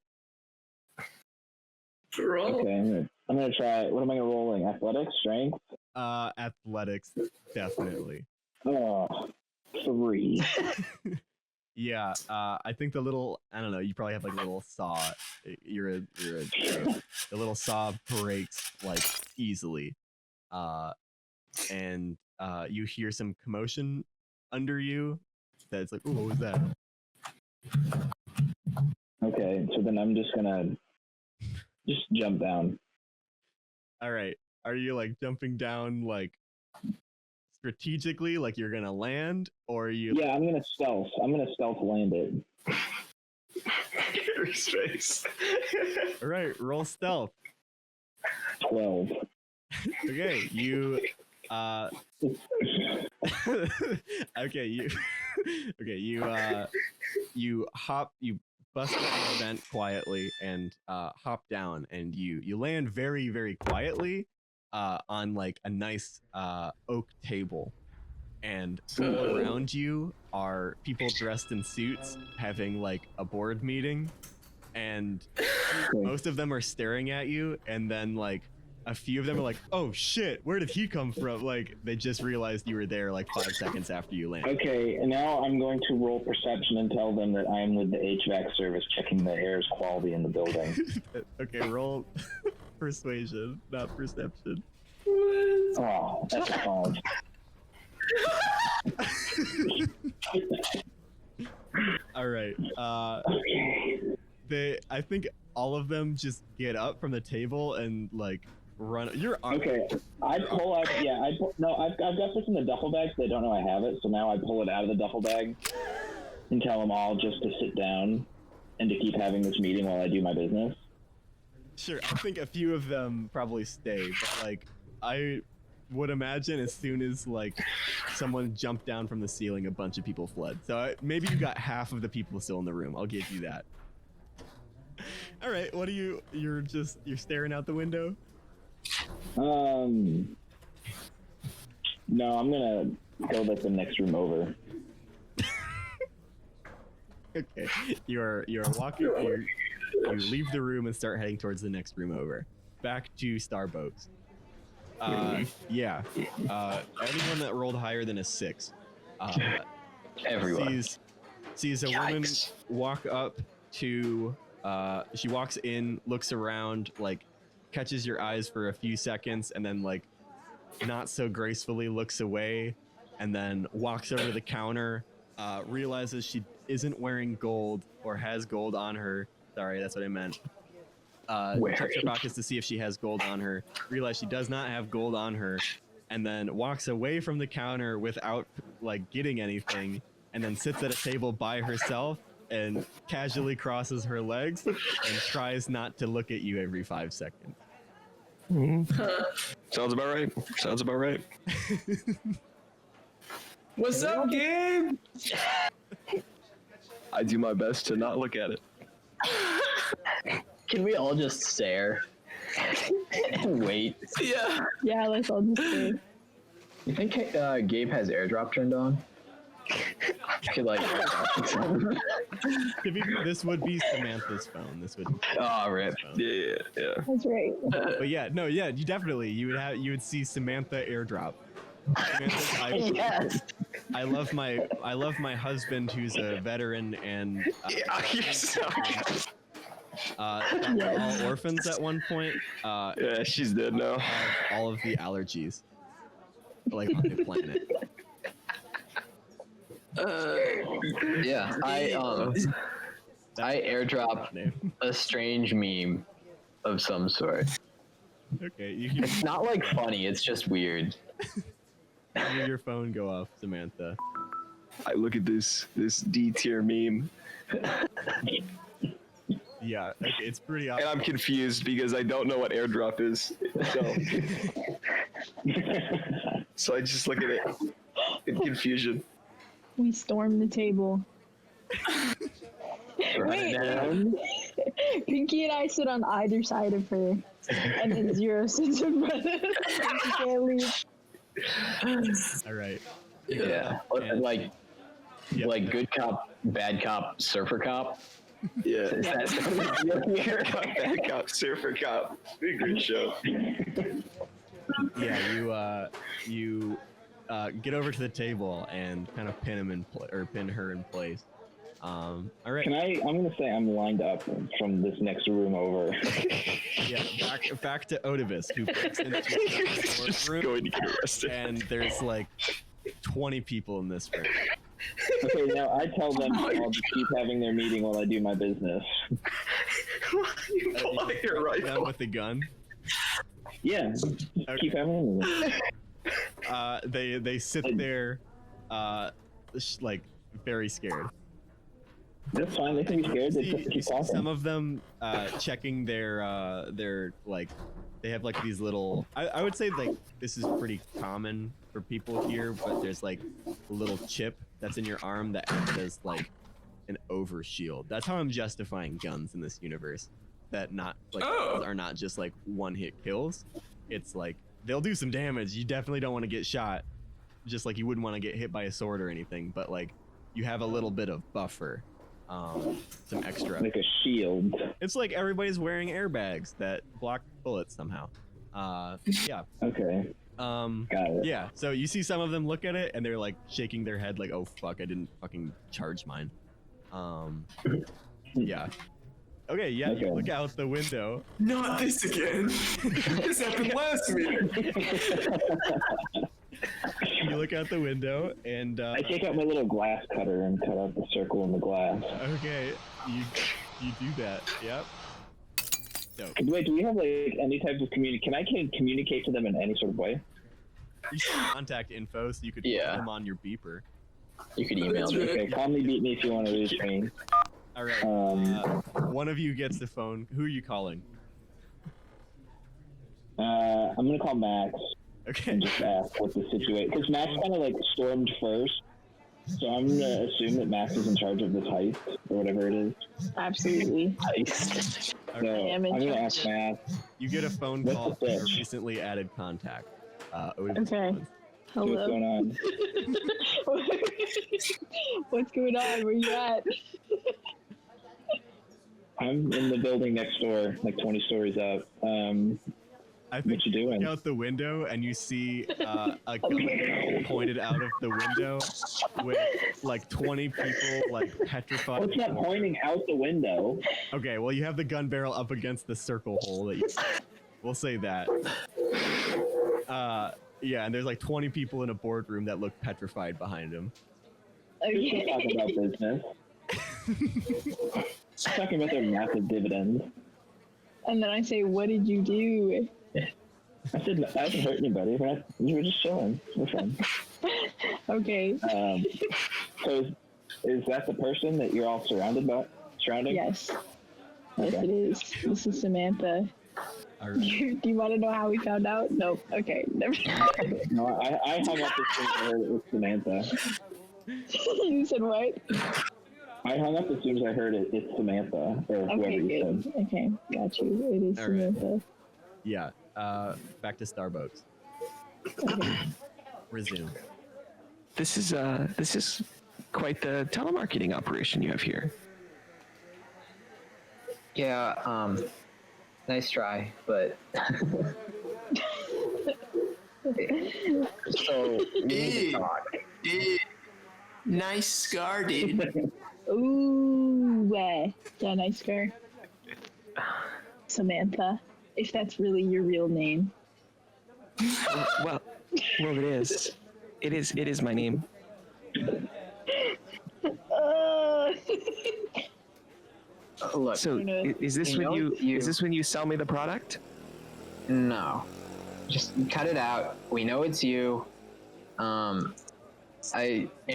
Roll.
Okay, I'm gonna try. What am I rolling? Athletics, strength?
Athletics, definitely.
Oh, 3.
Yeah, I think the little, I don't know, you probably have like a little saw. The little saw breaks like easily. And you hear some commotion under you that's like, ooh, what was that?
Okay, so then I'm just gonna jump down.
All right. Are you like jumping down like strategically, like you're gonna land, or are you?
Yeah, I'm gonna stealth land it.
Space.
All right, roll stealth.
12.
Okay, you okay, you bust out the vent quietly and hop down, and you land very, very quietly on like a nice oak table, and all around you are people dressed in suits having like a board meeting, and most of them are staring at you, and then like a few of them are like, oh shit, where did he come from? Like, they just realized you were there like 5 seconds after you landed.
Okay, and now I'm going to roll perception and tell them that I am with the HVAC service checking the air's quality in the building.
Okay, roll persuasion, not perception.
Oh, that's a 5.
All right. I think all of them just get up from the table and like run.
Okay. I pull out. Yeah. I've got this in the duffel bag, so they don't know I have it. So now I pull it out of the duffel bag and tell them all just to sit down and to keep having this meeting while I do my business.
Sure. I think a few of them probably stay, but like I would imagine as soon as like someone jumped down from the ceiling, a bunch of people fled. So maybe you got half of the people still in the room. I'll give you that. All right, what are you're staring out the window?
No, I'm gonna go like the next room over.
Okay, you're walking. You leave the room and start heading towards the next room over. Back to Starbucks. Yeah. Anyone that rolled higher than a 6.
Everyone
sees a woman walk up to. She walks in, looks around, like catches your eyes for a few seconds, and then like not so gracefully looks away, and then walks over to the counter, realizes she isn't wearing gold or has gold on her. Sorry, that's what I meant. Checks her pockets to see if she has gold on her, realizes she does not have gold on her, and then walks away from the counter without like getting anything, and then sits at a table by herself and casually crosses her legs and tries not to look at you every 5 seconds.
Sounds about right.
What's up, Gabe?
I do my best to not look at it.
Can we all just stare and wait?
Yeah.
Yeah, let's all just stay.
You think Gabe has airdrop turned on? I could like.
This would be Samantha's phone. This would.
Oh, rip.
Yeah.
That's right.
But yeah, no, yeah, you would see Samantha airdrop.
Yes.
I love my husband who's a veteran and
You're so
all orphans at one point.
yeah, she's dead now.
All of the allergies, like on the planet.
Yeah, I airdrop a strange meme of some sort.
Okay,
It's not like funny, it's just weird.
hear your phone go off, Samantha.
I look at this D tier meme,
Yeah, okay, it's pretty
and
obvious.
I'm confused because I don't know what airdrop is. So I just look at it in confusion.
We stormed the table.
Run it down.
Pinky and I sit on either side of her, and then Zero sits in front of her. She can't leave.
All right.
Yeah,
And-
like
Yep.
like good cop, bad cop, surfer cop.
Yeah.
Is that
Bad cop, surfer cop. Great show.
Yeah, you get over to the table and kind of pin him or pin her in place. All right.
I'm gonna say I'm lined up from this next room over.
Yeah, back to Otivus, who breaks into
Just
the room,
going to get arrested.
and there's like 20 people in this room.
Okay, now I tell them all to keep having their meeting while I do my business.
You pull out your
Done
rifle.
with the gun.
Yeah,
Okay.
keep having them.
They sit there, like very scared.
That's fine. They can be scared. They
You
just keep
see
talking.
some of them checking their like they have like these little I would say like this is pretty common for people here, but there's like a little chip that's in your arm that acts as like an overshield. That's how I'm justifying guns in this universe. That not like are not just like one hit kills. It's like they'll do some damage. You definitely don't want to get shot, just like you wouldn't want to get hit by a sword or anything, but like you have a little bit of buffer. Some extra.
Like a shield.
It's like everybody's wearing airbags that block bullets somehow. Yeah.
Okay.
Got
it.
Yeah. So you see some of them look at it and they're like shaking their head like, "Oh fuck, I didn't fucking charge mine." Yeah. Okay. Yeah.
Okay.
You look out the window.
Not this again. This happened last meeting.
You look out the window and
I take out my little glass cutter and cut out the circle in the glass.
okay, you do that. Yep. So
Wait, do we have like any type of Can I communicate to them in any sort of way?
you see contact info, so you could
Yeah.
put them on your beeper.
You could email me.
Okay, call me, beat me if you want to reach me.
All right. One of you gets the phone. Who are you calling?
I'm gonna call Max
Okay.
and just ask what the situation. Because Max kind of like stormed first, so I'm gonna assume that Max is in charge of this heist or whatever it is.
Absolutely.
So
I am in
I'm gonna
charge.
ask Max.
You get a phone
What's
call
the
from a
pitch?
recently added contact. Otis
Okay.
Owens.
What's
Hello.
going on?
What's going on? Where you at?
I'm in the building next door, like 20 stories up.
I think
What you doing?
look out the window and you see a gun pointed out of the window with like 20 people like petrified.
What's not pointing out the window?
Okay, well you have the gun barrel up against the circle hole that you. We'll say that. Yeah, and there's like 20 people in a boardroom that look petrified behind him.
We're still
Okay.
talking about business. Talking about their massive dividends.
And then I say, "What did you do?"
I said I haven't hurt anybody. We were just chilling. We're fine.
Okay.
So is that the person that you're all surrounding?
Yes. Yes,
Okay.
it is. This is Samantha.
All right.
Do you want to know how we found out? Nope. Okay. Never.
No, I hung up as soon as I heard it was Samantha.
You said what?
I hung up as soon as I heard it's Samantha or whoever
Okay,
you
good.
said.
Okay, got you. It is
All right.
Samantha.
Yeah. Back to Starbucks. Resume.
This is quite the telemarketing operation you have here.
Yeah, nice try, but so we need to talk.
Dude, nice scar, dude.
Ooh, that nice girl. Samantha, if that's really your real name.
Well, it is. It is my name.
Look,
So is this
You
when
know,
you is this when you sell me the product?
no, just cut it out. We know it's you. In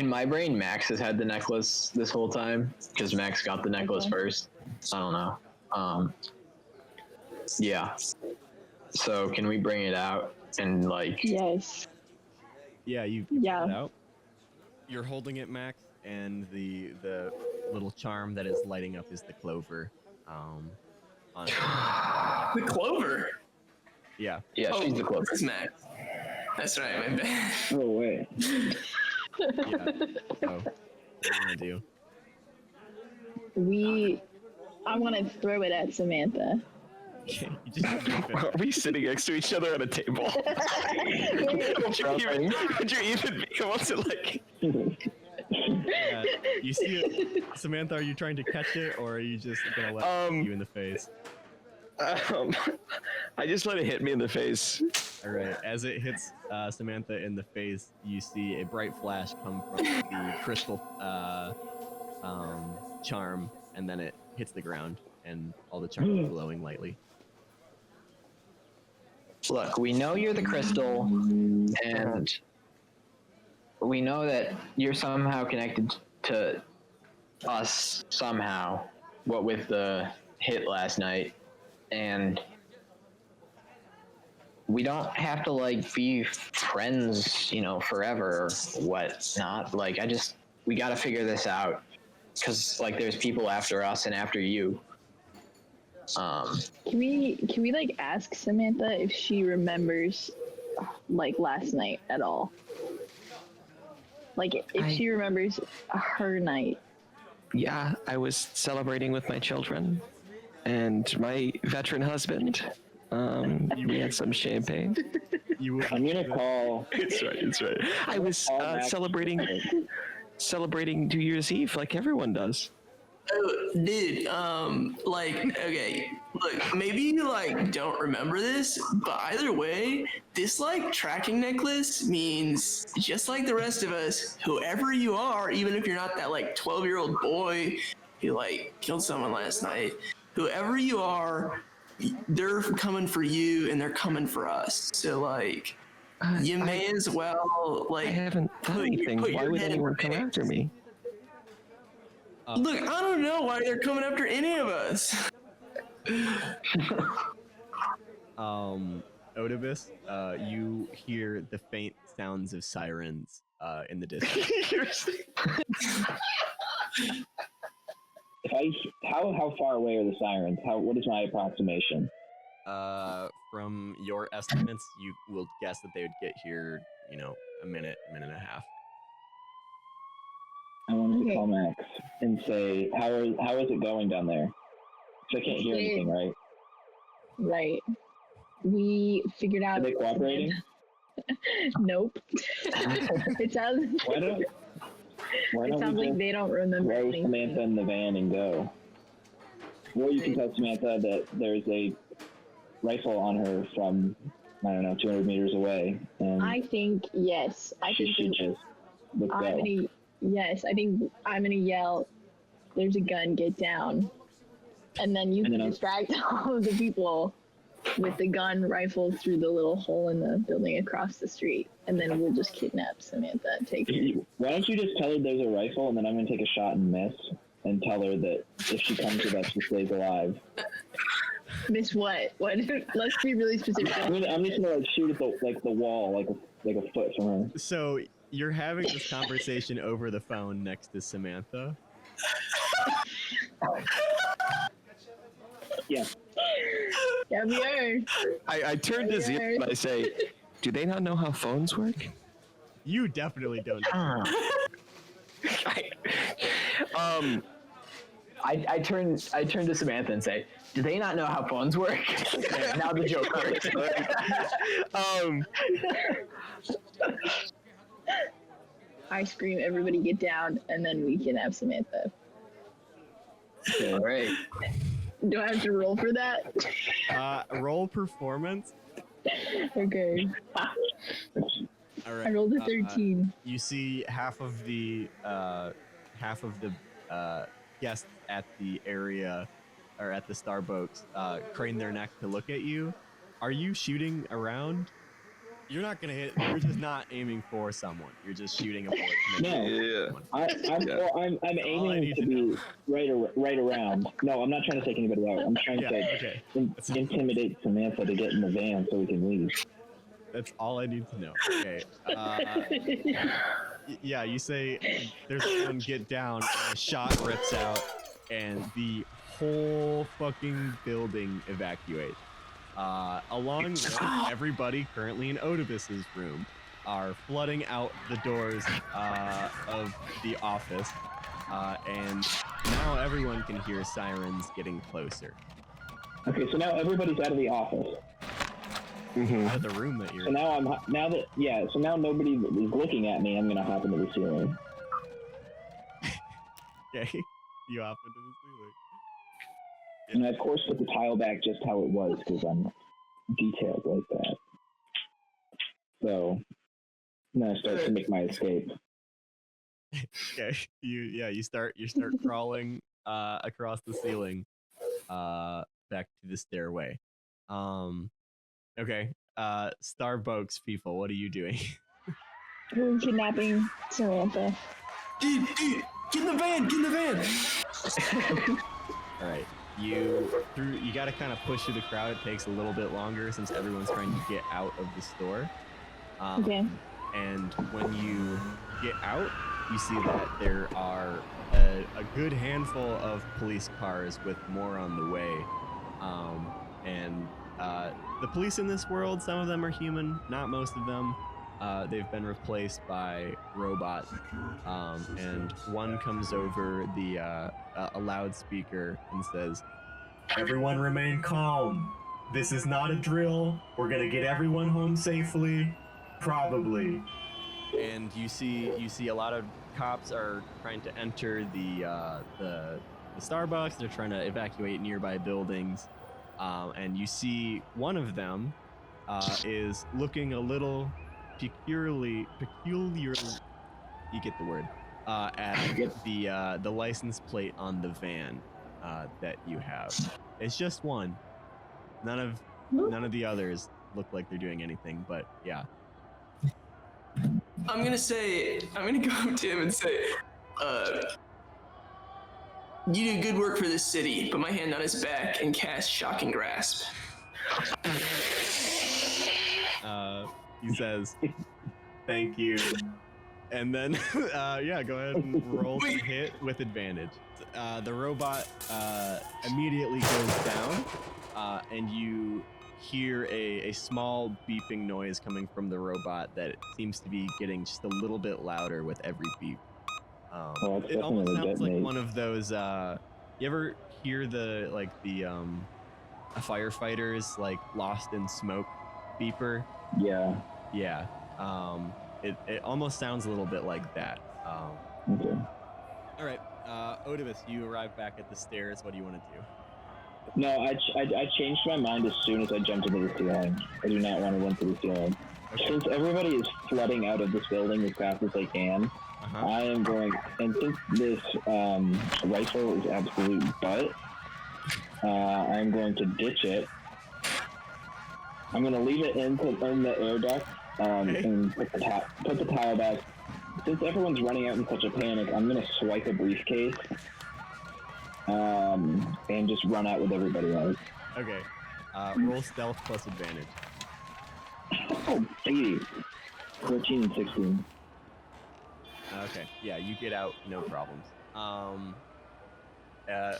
my brain, Max has had the necklace this whole time because Max got the necklace
Okay.
first. I don't know. Yeah. So can we bring it out and like?
Yes.
Yeah, you
Yeah.
pull it out. You're holding it, Max, and the little charm that is lighting up is the clover. on.
The clover.
Yeah.
Yeah, she's the closer.
This is Max. That's right, my bad.
Oh wait.
Yeah. Oh, what are you gonna do?
I want to throw it at Samantha.
Okay, you just
Are we sitting next to each other at a table? Would you even be able to like?
yeah, you see it, Samantha. Are you trying to catch it, or are you just gonna let it hit you in the face?
I just let it hit me in the face.
All right. As it hits Samantha in the face, you see a bright flash come from the crystal charm, and then it hits the ground, and all the charm is glowing lightly.
Look, we know you're the crystal, and we know that you're somehow connected to us somehow. What with the hit last night, and we don't have to like be friends, forever or whatnot. Like, we got to figure this out, because like there's people after us and after you.
Can we like ask Samantha if she remembers like last night at all? Like if she remembers her night.
Yeah, I was celebrating with my children and my veteran husband. We had some champagne.
I'm gonna call.
It's right. I was celebrating New Year's Eve like everyone does.
Oh, dude, okay, look, maybe you, don't remember this, but either way, this, tracking necklace means, just like the rest of us, whoever you are, even if you're not that, 12-year-old boy who, killed someone last night, whoever you are, they're coming for you, and they're coming for us, so, you may as well,
I haven't done anything. Why would anyone come after me?
Look, I don't know why they're coming after any of us.
Odibus, you hear the faint sounds of sirens in the distance.
How far away are the sirens? What is my approximation?
From your estimates, you will guess that they would get here, a minute and a half.
I wanted to call Max and say, how is it going down there? Because I can't hear anything, right?
Right. We figured out.
Are they cooperating?
Nope. It sounds.
Why don't
it sounds like they don't remember
throw
anything.
Samantha in the van and go? Or you can tell Samantha that there's a rifle on her from, 200 meters away. And
I think yes. I think
she just would go.
Yes, I think I'm gonna yell, "There's a gun! Get down!" And then you can distract all of the people with the gun rifled through the little hole in the building across the street, and then we'll just kidnap Samantha and take her.
Why don't you just tell her there's a rifle, and then I'm gonna take a shot and miss, and tell her that if she comes with us, she stays alive.
Miss what? What? Let's be really specific.
I'm just gonna shoot at the wall, like a foot from her.
So you're having this conversation over the phone next to Samantha.
Yeah.
Yeah, we are.
I turn to Zia and I say, "Do they not know how phones work?"
You definitely don't know.
I turn to Samantha and say, "Do they not know how phones work?" Now the joke hurts.
I scream, "Everybody get down!" and then we can have Samantha.
All right.
Do I have to roll for that?
Roll performance.
Okay.
All right.
I rolled a 13.
You see half of the guests at the area or at the Starbucks crane their neck to look at you. Are you shooting around? You're not gonna hit. You're just not aiming for someone. You're just shooting a bullet.
No. I'm aiming to be right around. No, I'm not trying to take anybody out. I'm trying to intimidate Samantha to get in the van so we can leave.
That's all I need to know. Okay. You say there's one get down, and a shot rips out, and the whole fucking building evacuate. Along with everybody currently in Odibus's room are flooding out the doors of the office, and now everyone can hear sirens getting closer.
Okay, so now everybody's out of the office.
Out of the room that you're
So now nobody is looking at me. I'm gonna hop into the ceiling.
Okay, you hop into the ceiling.
And I, of course, put the tile back just how it was because I'm detailed like that. So now I start to make my escape.
Okay, you start crawling across the ceiling back to the stairway. Okay, Starbucks people, what are you doing?
We're kidnapping Samantha.
Dude, get in the van!
All right, you got to kind of push through the crowd. It takes a little bit longer since everyone's trying to get out of the store.
Okay.
And when you get out, you see that there are a good handful of police cars with more on the way. The police in this world, some of them are human, not most of them. They've been replaced by robots. And one comes over a loudspeaker and says, "Everyone remain calm. This is not a drill. We're gonna get everyone home safely. Probably." And you see a lot of cops are trying to enter the Starbucks. They're trying to evacuate nearby buildings. And you see one of them is looking a little peculiar. You get the word. At the license plate on the van that you have. It's just one. None of the others look like they're doing anything. But yeah.
I'm gonna go up to him and say, "You did good work for this city." Put my hand on his back and cast Shocking Grasp.
He says, "Thank you," and then go ahead and roll to hit with advantage. The robot immediately goes down, and you hear a small beeping noise coming from the robot that seems to be getting just a little bit louder with every beep. It almost sounds like one of those. You ever hear the firefighters like lost in smoke beeper?
Yeah.
Yeah. It almost sounds a little bit like that.
Okay.
All right, Odibus, you arrive back at the stairs. What do you want to do?
No, I changed my mind as soon as I jumped into the ceiling. I do not want to run through the ceiling. Okay. Since everybody is flooding out of this building as fast as they can, I am going, and since this rifle is absolute butt, I'm going to ditch it. I'm going to leave it in the air duct and put the towel back. Since everyone's running out in such a panic, I'm going to swipe a briefcase and just run out with everybody else.
Okay. Roll stealth plus advantage.
Oh, baby. 14 and 16.
Okay. Yeah, you get out, no problems.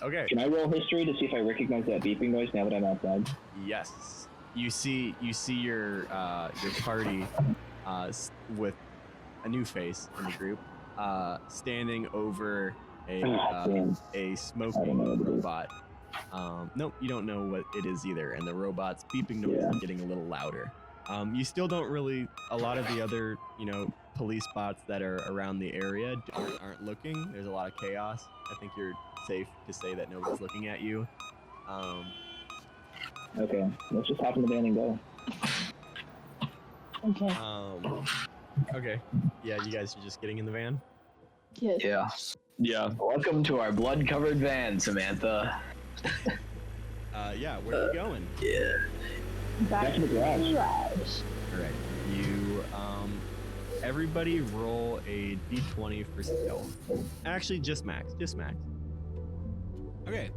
Okay.
Can I roll history to see if I recognize that beeping noise now that I'm outside?
Yes. You see your party with a new face in the group standing over a smoking robot. Nope, you don't know what it is either, and the robot's beeping noise is getting a little louder. You still don't really. A lot of the other, police bots that are around the area aren't looking. There's a lot of chaos. I think you're safe to say that nobody's looking at you.
Okay, let's just hop in the van and go.
Okay.
Okay. Yeah, you guys are just getting in the van?
Yes.
Yeah.
Yeah.
Welcome to our blood-covered van, Samantha.
Yeah, where are you going?
Yeah.
Back
to the garage.
All right. You, everybody roll a d20 for stealth. Actually, just max. Okay.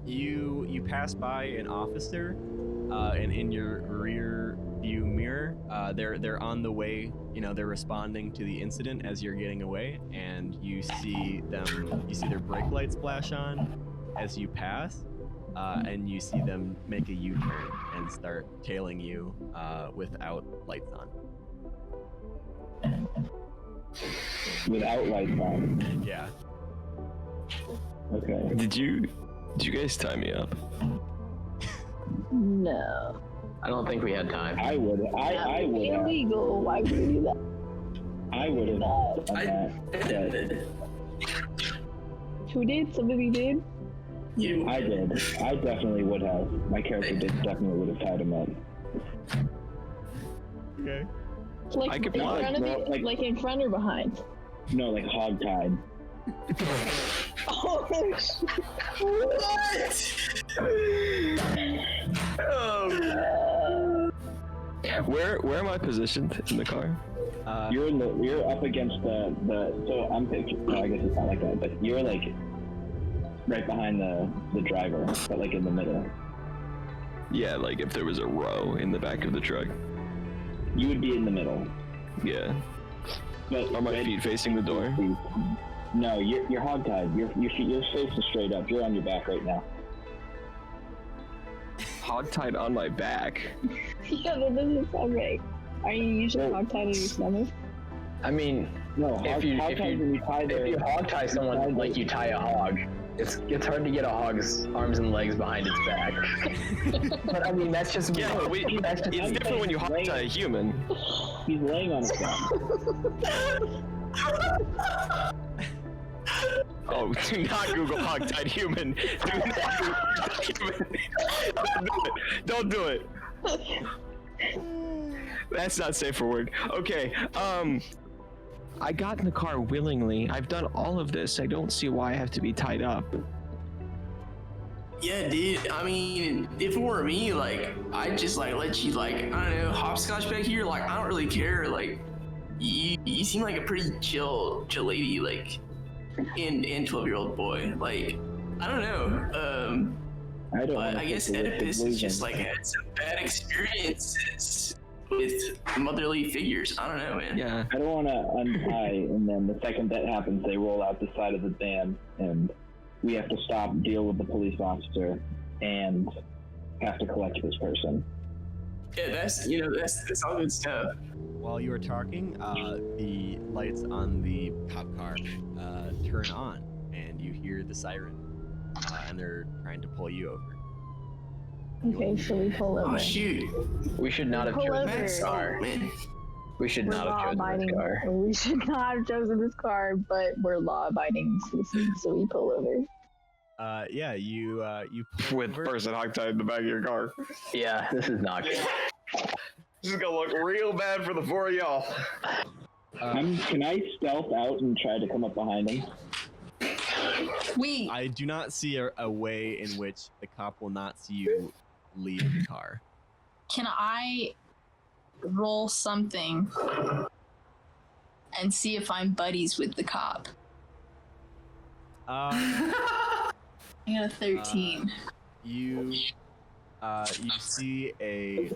You pass by an officer, and in your rear view mirror, they're on the way. They're responding to the incident as you're getting away, and you see their brake lights flash on, as you pass, and you see them make a U-turn and start tailing you without lights on.
Without lights on.
Yeah.
Okay.
Did you guys tie me up?
No.
I don't think we had time.
I would. I would have.
Illegal. Why would you do that?
I would have done that.
Who did? Somebody did?
I did. I definitely would have. My character definitely would have tied him up.
Okay.
Like
I could
in
probably-
front of
well,
the, like in front or behind?
No, like hog tied.
Oh,
Where am I positioned in the car?
You're up against the so I'm picturing. No, I guess it's not like that, but you're like right behind the driver, but like in the middle.
Yeah, like if there was a row in the back of the truck.
You would be in the middle.
Yeah.
But
Are my
red-
feet facing the door?
No, you're hog tied. You're facing straight up. You're on your back right now.
Hog-tied on my back.
yeah, that doesn't sound right. Are you usually hogtied on your stomach?
I mean,
No,
if you hog tie someone like you tie a hog, it's hard to get a hog's arms and legs behind its back. But I mean, that's just
Yeah, but it's different when you hog-tie a human.
He's laying on his back.
Oh, do not Google hog-tied human. Do not Google hog-tied human. Don't do it. That's not safe for word. Okay, I got in the car willingly. I've done all of this. I don't see why I have to be tied up.
Yeah, dude. I mean, if it were me, like, I'd just like let you like, I don't know, hopscotch back here. Like, I don't really care. Like, you seem like a pretty chill lady. Like, and 12-year-old boy. Like, I don't know.
I don't.
But I guess Oedipus has just like had some bad experiences with motherly figures. I don't know, man.
Yeah.
I don't want to untie, and then the second that happens, they roll out the side of the dam, and we have to stop, deal with the police officer, and have to collect this person.
Yeah, that's all good stuff.
While you were talking, the lights on the cop car turn on, and you hear the siren, and they're trying to pull you over.
Okay, so we pull over.
Oh shoot!
We should not have
Pull
chosen
over.
this car.
Man.
We should not have chosen this car.
We should not have chosen this car, but we're law-abiding citizens, so we pull over.
Yeah, you pull
With
over.
person hog-tied in the back of your car.
Yeah, this is not good.
This is gonna look real bad for the four of y'all.
Can I stealth out and try to come up behind him?
We
I do not see a way in which the cop will not see you leave the car.
can I roll something and see if I'm buddies with the cop?
Uh,
I got a 13.
you see a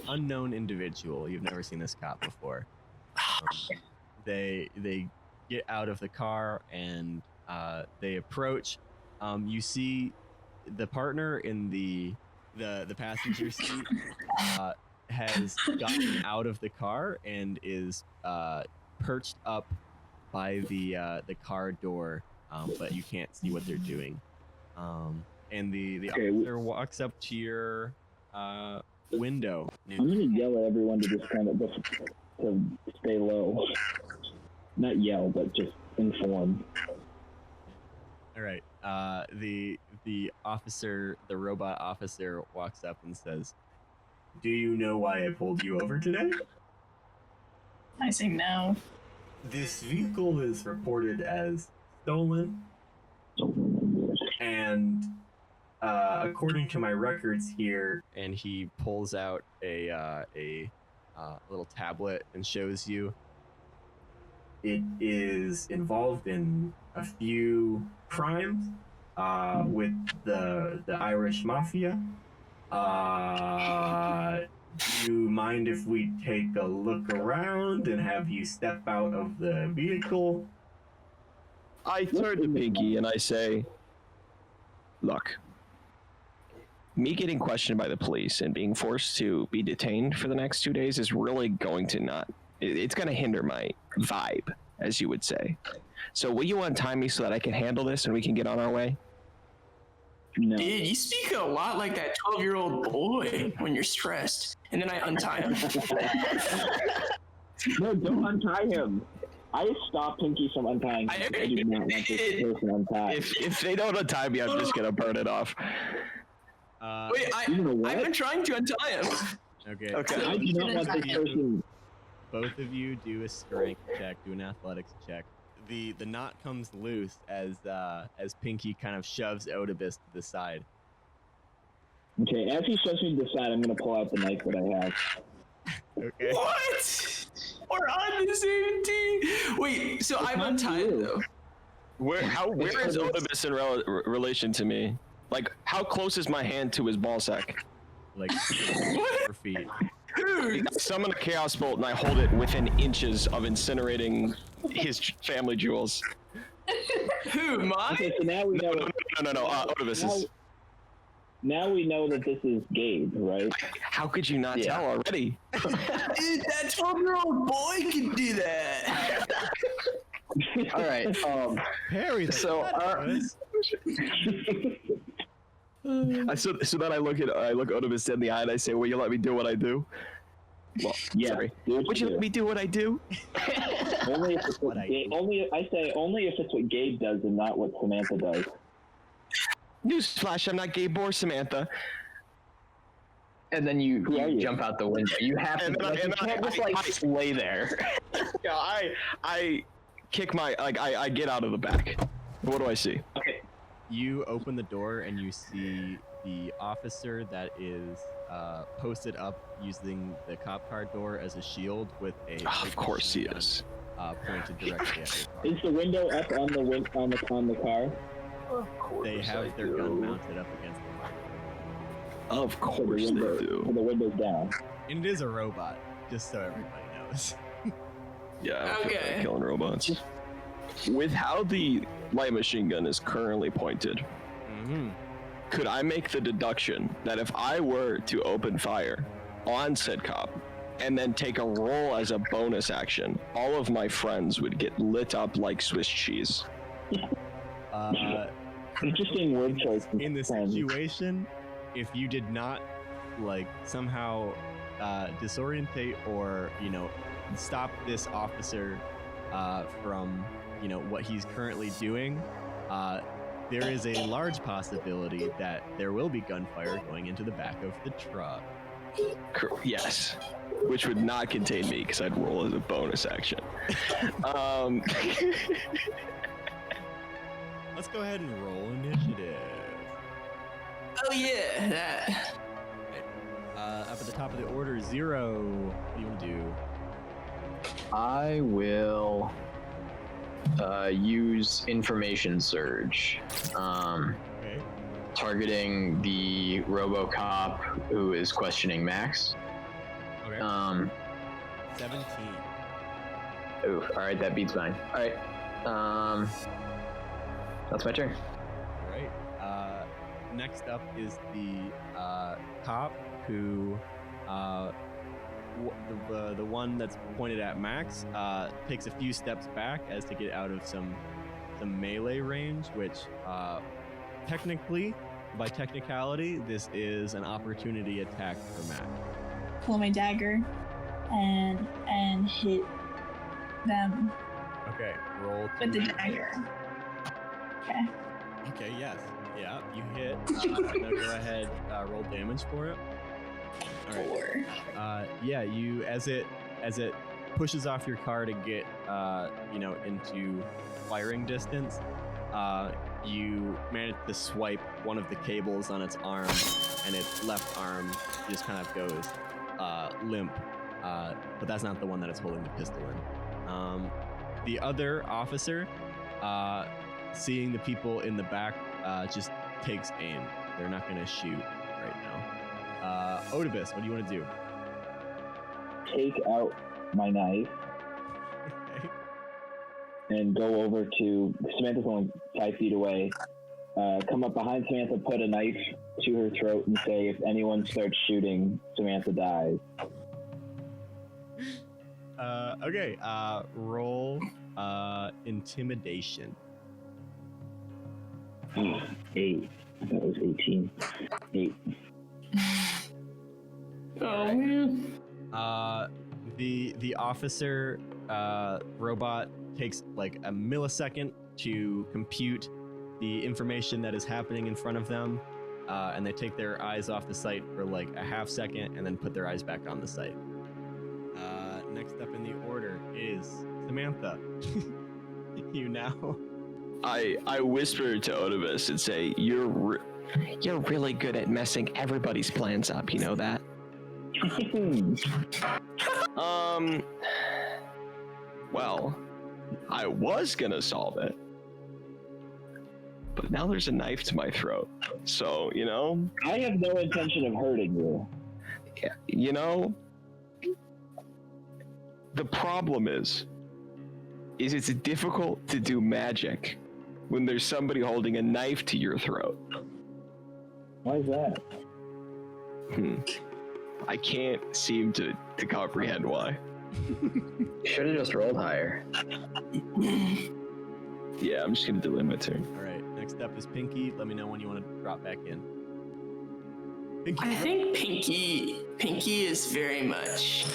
unknown individual. You've never seen this cop before. They get out of the car and they approach. You see the partner in the passenger seat has gotten out of the car and is perched up by the car door, but you can't see what they're doing. And the officer walks up to your window.
I'm gonna yell at everyone to just kind of to stay low. Not yell, but just inform.
All right. The officer, the robot officer, walks up and says, "Do you know why I pulled you over today?"
I say no.
This vehicle is reported as stolen, and according to my records here, and he pulls out a little tablet and shows you. It is involved in a few crimes with the Irish mafia. Do you mind if we take a look around and have you step out of the vehicle?
I turn to Pinky and I say,
look. Me getting questioned by the police and being forced to be detained for the next 2 days is really going to it's going to hinder my vibe, as you would say. So will you untie me so that I can handle this and we can get on our way?
No. Dude, you speak a lot like that 12-year-old boy when you're stressed. And then I untie him.
No, don't untie him. I stopped Pinky from untying him. I do not want this person untied.
If they don't untie me, I'm just going to burn it off.
Wait, I've been trying to untie him.
Okay.
I do not want this person.
Both of you do a strength check, do an athletics check. The knot comes loose as Pinky kind of shoves Odibus to the side.
Okay, as he shoves me to the side, I'm gonna pull out the knife that I have.
Okay.
What? We're on the same team. Wait, so I'm untied though.
Where is Odibus in relation to me? Like, how close is my hand to his ballsack?
Like 4 feet.
I summon a chaos bolt and I hold it within inches of incinerating his family jewels.
Who, mine?
Okay, so now we know.
No. Odibus is.
Now we know that this is Gabe, right?
How could you not tell already?
Dude, that 12-year-old boy can do that.
All right.
Harry.
So
so then I look Odibus in the eye and I say, "Will you let me do what I do?" Well,
yeah.
Sorry. Would you let me do what I do?
Only if it's what only if it's what Gabe does and not what Samantha does.
Newsflash: I'm not Gabe or Samantha.
And then you jump out the window. You have to. You can't just lay there.
Yeah, I kick my I get out of the back. What do I see?
Okay.
You open the door and you see the officer that is posted up using the cop car door as a shield with a.
Of course he is.
Pointed directly at your car.
Is the window up on the car?
Of course they have their gun mounted up against the car.
Of course they do.
So the window's down.
And it is a robot, just so everybody knows.
Yeah.
Okay.
Killing robots. With how the light machine gun is currently pointed, could I make the deduction that if I were to open fire on said cop and then take a roll as a bonus action, all of my friends would get lit up like Swiss cheese?
Interesting word choice.
In this situation, if you did not somehow disorientate or stop this officer from what he's currently doing, there is a large possibility that there will be gunfire going into the back of the truck.
Yes, which would not contain me because I'd roll as a bonus action.
Let's go ahead and roll initiative.
Oh yeah, that.
Up at the top of the order, 0. What do you want to do?
I will use information surge,
Okay.
targeting the RoboCop who is questioning Max.
Okay. 17.
Ooh, all right, that beats mine. All right, that's my turn.
All right. Next up is the cop who, the one that's pointed at Max, takes a few steps back as to get out of some melee range, which technically, by technicality, this is an opportunity attack for Max.
Pull my dagger and hit them
Okay, roll
with the
to
dagger. Okay.
Okay, yes. Yeah, you hit. Now go ahead, roll damage for it. All right.
4.
Yeah, you as it pushes off your car to get into firing distance, you manage to swipe one of the cables on its arm, and its left arm just kind of goes limp. But that's not the one that it's holding the pistol in. The other officer, seeing the people in the back, just takes aim. They're not going to shoot right now. Odibus, what do you want to do?
Take out my knife
Okay.
and go over to Samantha's only 5 feet away. come up behind Samantha, put a knife to her throat, and say, if anyone starts shooting, Samantha dies.
Okay, roll intimidation.
8. That was 18. 8.
Oh man.
The officer robot takes like a millisecond to compute the information that is happening in front of them, and they take their eyes off the site for like a half second and then put their eyes back on the site. Next up in the order is Samantha. You now.
I whisper to Odibus and say, you're really good at messing everybody's plans up, you know that? Well, I was gonna solve it, but now there's a knife to my throat, so, you know?
I have no intention of hurting you.
Yeah, you know? The problem is it's difficult to do magic when there's somebody holding a knife to your throat.
Why is that?
I can't seem to comprehend why.
Should have just rolled higher.
Yeah, I'm just gonna delay my turn.
All right. Next up is Pinky. Let me know when you want to drop back in. Pinky.
I think Pinky is very much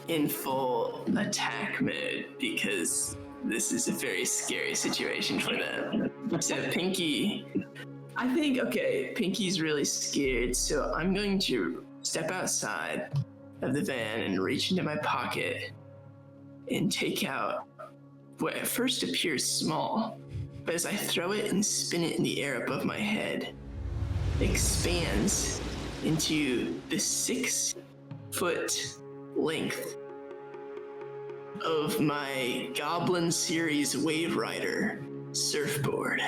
in full attack mode because this is a very scary situation for them. So Pinky, I think, okay, Pinky's really scared, so I'm going to step outside of the van and reach into my pocket and take out what at first appears small, but as I throw it and spin it in the air above my head, it expands into the 6-foot length of my Goblin Series Wave Rider surfboard.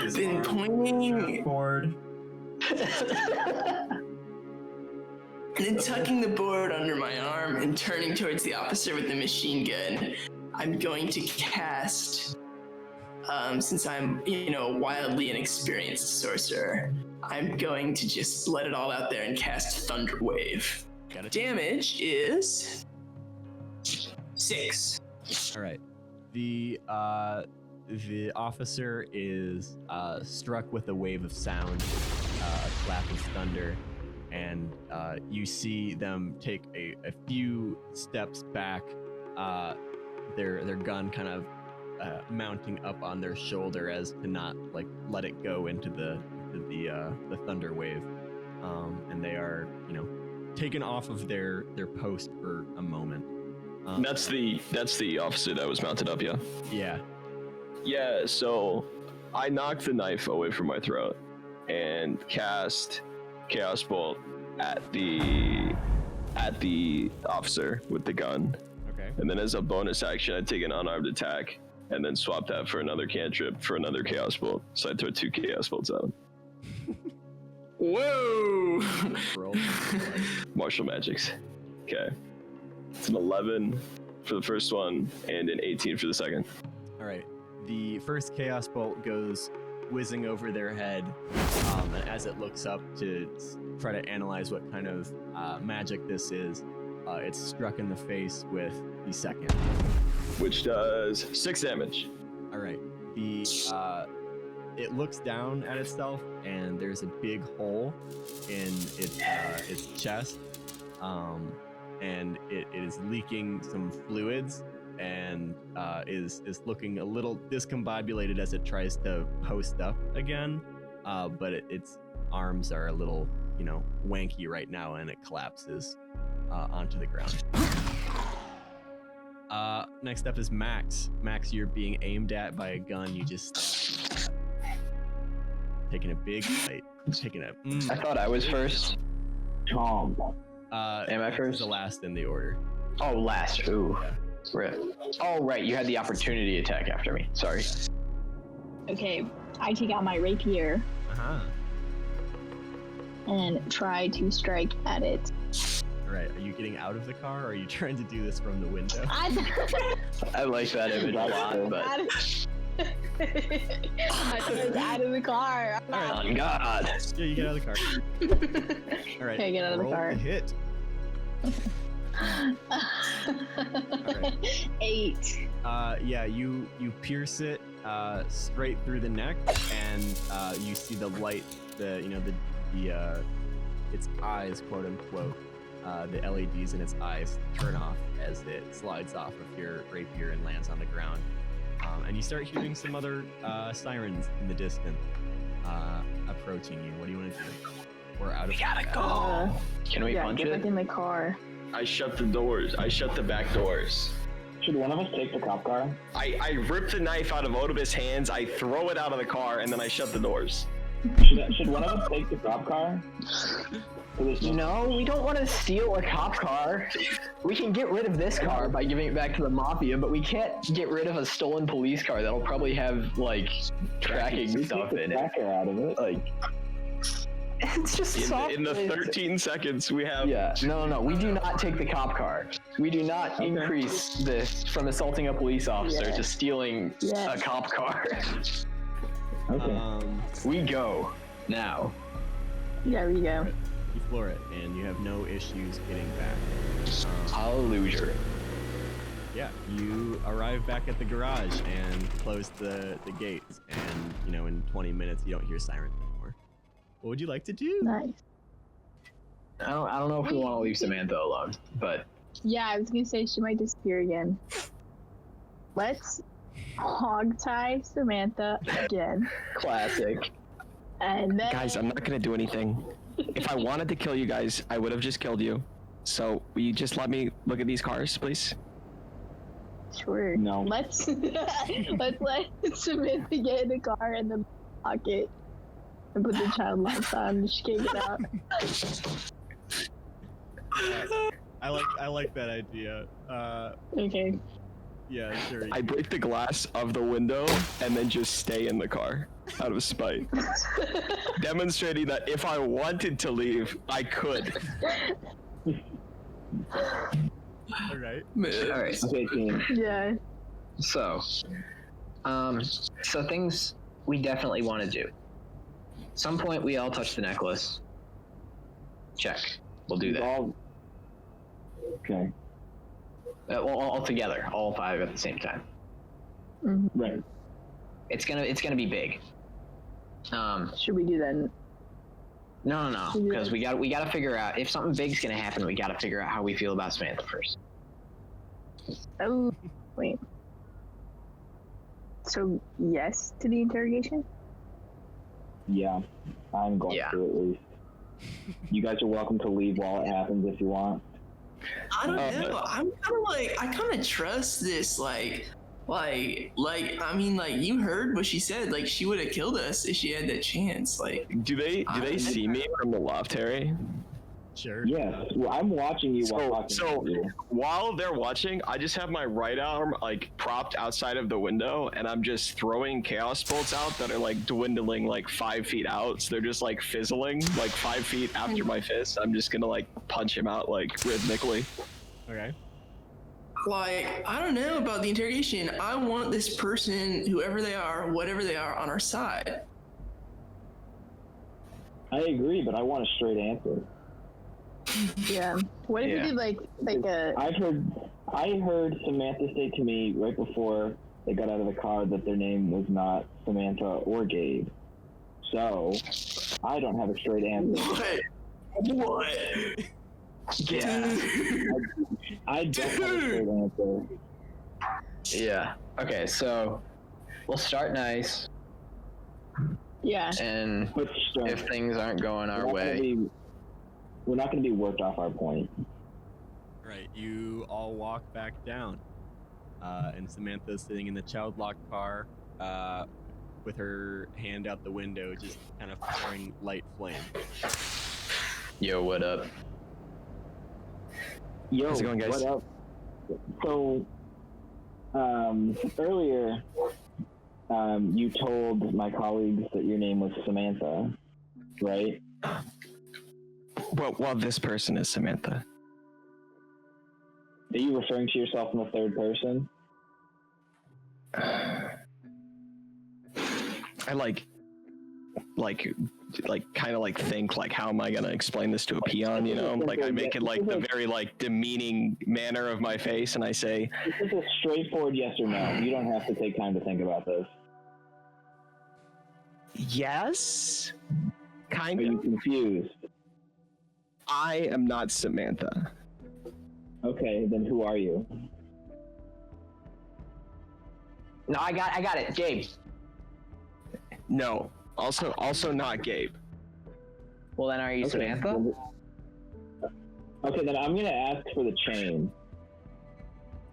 Then pointing
board.
And then tucking the board under my arm and turning towards the officer with the machine gun, I'm going to cast, since I'm, a wildly inexperienced sorcerer, I'm going to just let it all out there and cast Thunder Wave. Damage is 6.
All right. The officer is struck with a wave of sound, a clap of thunder, and you see them take a few steps back, their gun kind of mounting up on their shoulder as to not like let it go into the thunder wave, and they are taken off of their post for a moment.
That's the officer that was mounted up, yeah?
Yeah.
Yeah, so I knocked the knife away from my throat and cast Chaos Bolt at the officer with the gun.
Okay.
And then as a bonus action, I take an unarmed attack and then swap that for another cantrip for another Chaos Bolt. So I throw 2 Chaos Bolts out.
Whoa!
Roll.
Martial magics. Okay. It's an 11 for the first one and an 18 for the second.
All right. The first Chaos Bolt goes whizzing over their head, and as it looks up to try to analyze what kind of magic this is, it's struck in the face with the second.
Which does 6 damage.
All right. It looks down at itself, and there's a big hole in its chest, and it is leaking some fluids, and is looking a little discombobulated as it tries to post up again, but its arms are a little, wanky right now, and it collapses onto the ground. Next up is Max. Max, you're being aimed at by a gun. You just taking a big bite.
I thought I was first.
Tom.
Am I first?
The last in the order.
Oh, last. Ooh.
Yeah.
Rip. Oh, right. You had the opportunity attack after me. Sorry.
Okay, I take out my rapier
Uh-huh.
and try to strike at it.
All right. Are you getting out of the car, or are you trying to do this from the window?
I like that image a lot, but
I was out of the car.
All right.
on God.
Yeah, you get out of the car. All right.
Okay, get out of the
roll
car.
The hit. Alright.
8.
Yeah, you pierce it straight through the neck, and you see the light, the its eyes, quote unquote, the LEDs in its eyes turn off as it slides off of your rapier and lands on the ground. And you start hearing some other sirens in the distance approaching you. What do you want to do? We're out of.
We gotta go.
Can we punch
get
it?
back in the car.
I shut the doors. I shut the back doors.
Should one of us take the cop car?
I rip the knife out of Odibus' hands, I throw it out of the car, and then I shut the doors.
Should one of us take the cop car?
No, we don't want to steal a cop car. We can get rid of this car by giving it back to the mafia, but we can't get rid of a stolen police car that'll probably have like tracking stuff in it.
Tracker out of it.
Like, it's just
In the 13 seconds we have.
Yeah, no. We do not take the cop car. We do not increase this from assaulting a police officer to stealing a cop car.
Okay.
We go now.
There we go.
You floor it, and you have no issues getting back.
Hallelujah.
Yeah, you arrive back at the garage and close the gates, and in 20 minutes you don't hear sirens anymore. What would you like to do?
Nice.
I don't know if we want to leave Samantha alone, but
Yeah, I was gonna say she might disappear again. Let's hog tie Samantha again.
classic.
And then
Guys, I'm not gonna do anything. If I wanted to kill you guys, I would have just killed you. So, will you just let me look at these cars, please?
Sure.
No.
Let's let Samantha get in the car and then lock it and put the child locks on. She can't get out.
I like that idea.
Okay.
Yeah, sure.
I break the glass of the window and then just stay in the car out of spite. Demonstrating that if I wanted to leave, I could.
All right.
All right.
Okay, team.
Yeah.
So things we definitely want to do. Some point we all touch the necklace. Check. We'll do that.
Okay.
All together, all 5 at the same time.
Mm-hmm.
Right.
It's gonna be big.
Should we do that?
No, because we gotta figure out if something big's gonna happen. We gotta figure out how we feel about Samantha first.
Oh, wait. So yes to the interrogation?
Yeah. I'm going
Yeah.
to at least. You guys are welcome to leave while it happens if you want.
I don't know. I'm kind of like, I kind of trust this. Like, I mean, like, you heard what she said. Like, she would have killed us if she had that chance. Like,
Do they see me from the loft, Harry?
Sure.
Yes. Well, I'm watching you while talking
So
to you.
while they're watching, I just have my right arm like propped outside of the window, and I'm just throwing chaos bolts out that are like dwindling like 5 feet out. So they're just like fizzling like 5 feet after my fist. I'm just gonna like punch him out like rhythmically.
Okay.
like, I don't know about the interrogation. I want this person, whoever they are, whatever they are, on our side.
I agree, but I want a straight answer.
Yeah. What if
Yeah.
we did like a?
I heard Samantha say to me right before they got out of the car that their name was not Samantha or Gabe. So I don't have a straight answer.
What?
Yeah.
I don't have a straight answer.
Yeah. Okay, so we'll start nice,
Yeah.
and
But straight.
if things aren't going our
We're not
way,
gonna be- we're not going to be worked off our point.
Right, you all walk back down, and Samantha's sitting in the child lock car, with her hand out the window, just kind of pouring light flame.
yo, what up?
Yo,
How's it going, guys?
what up? So, earlier, you told my colleagues that your name was Samantha, right?
Well, this person is Samantha.
Are you referring to yourself in the third person?
I like kind of like think like, how am I gonna explain this to a peon? You know, like I make it like the very like demeaning manner of my face, and I say,
"This is a straightforward yes or no. You don't have to take time to think about this."
yes, kind
Are you
of.
confused?
I am not Samantha.
Okay, then who are you?
No, I got it, Gabe.
No, also not Gabe.
Well, then are you Samantha?
Okay, then I'm gonna ask for the chain,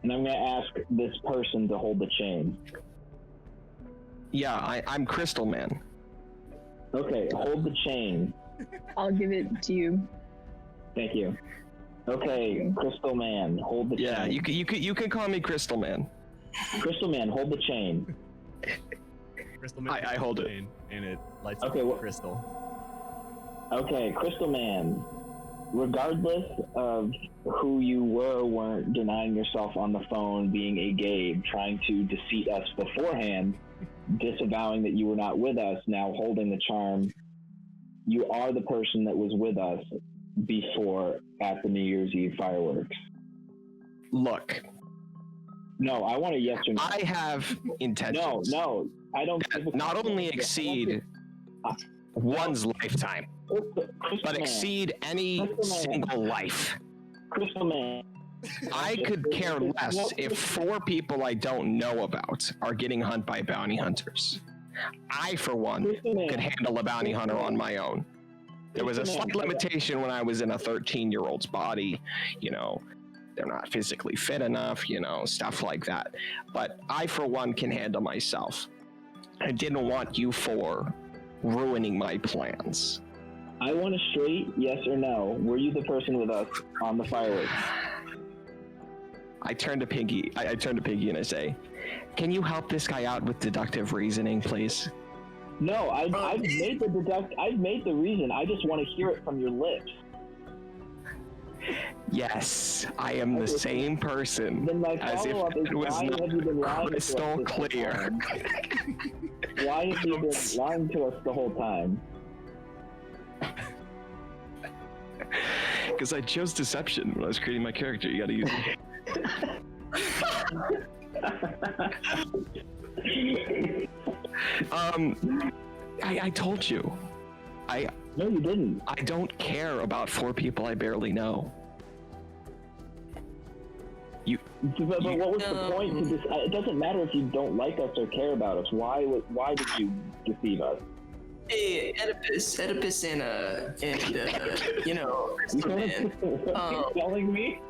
and I'm gonna ask this person to hold the chain.
Yeah, I'm Crystal Man.
Okay, hold the chain.
I'll give it to you.
Thank you. Okay, Crystal Man, hold the
Yeah,
chain.
you can call me Crystal Man.
Crystal Man, hold the chain.
Crystal Man.
I hold it.
And it lights
Okay,
up crystal.
Okay, Crystal Man, regardless of who you were or weren't denying yourself on the phone, being a Gabe, trying to deceive us beforehand, disavowing that you were not with us, now holding the charm, you are the person that was with us before at the New Year's Eve fireworks.
Look,
No, I want a yes or no.
I have intentions.
No, I don't.
that not only exceed one's lifetime, but exceed any single life.
Crystal Man.
I could care less if 4 people I don't know about are getting hunted by bounty hunters. I, for one, could handle a bounty hunter on my own. There was a slight limitation when I was in a 13-year-old's body, you know, they're not physically fit enough, you know, stuff like that. But I, for one, can handle myself. I didn't want you 4 ruining my plans.
I want a straight yes or no. Were you the person with us on the fireworks?
I turn to Piggy. I turn to Piggy and I say, "Can you help this guy out with deductive reasoning, please?"
No, I've made I've made the reason. I just want to hear it from your lips.
Yes, I am the same person.
Then my
As if
follow-up is,
it was
why have you been
not
lying
crystal
to us this whole
clear.
time? Why have you been lying to us the whole time?
Because I chose deception when I was creating my character. You gotta use it. I told you.
No, you didn't.
I don't care about 4 people I barely know.
But what was the point? To it doesn't matter if you don't like us or care about us. Why did you deceive us?
Hey, Oedipus, and you know, Crystal Man.
Telling me?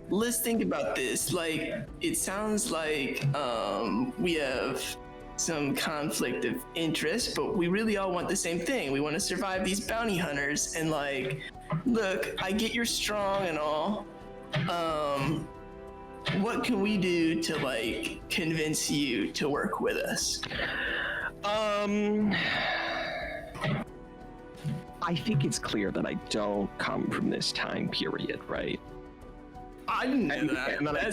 Let's think about this. Like, it sounds like we have some conflict of interest, but we really all want the same thing. We want to survive these bounty hunters. And like, look, I get you're strong and all. What can we do to like convince you to work with us?
I think it's clear that I don't come from this time period, right?
I didn't know that.
And then I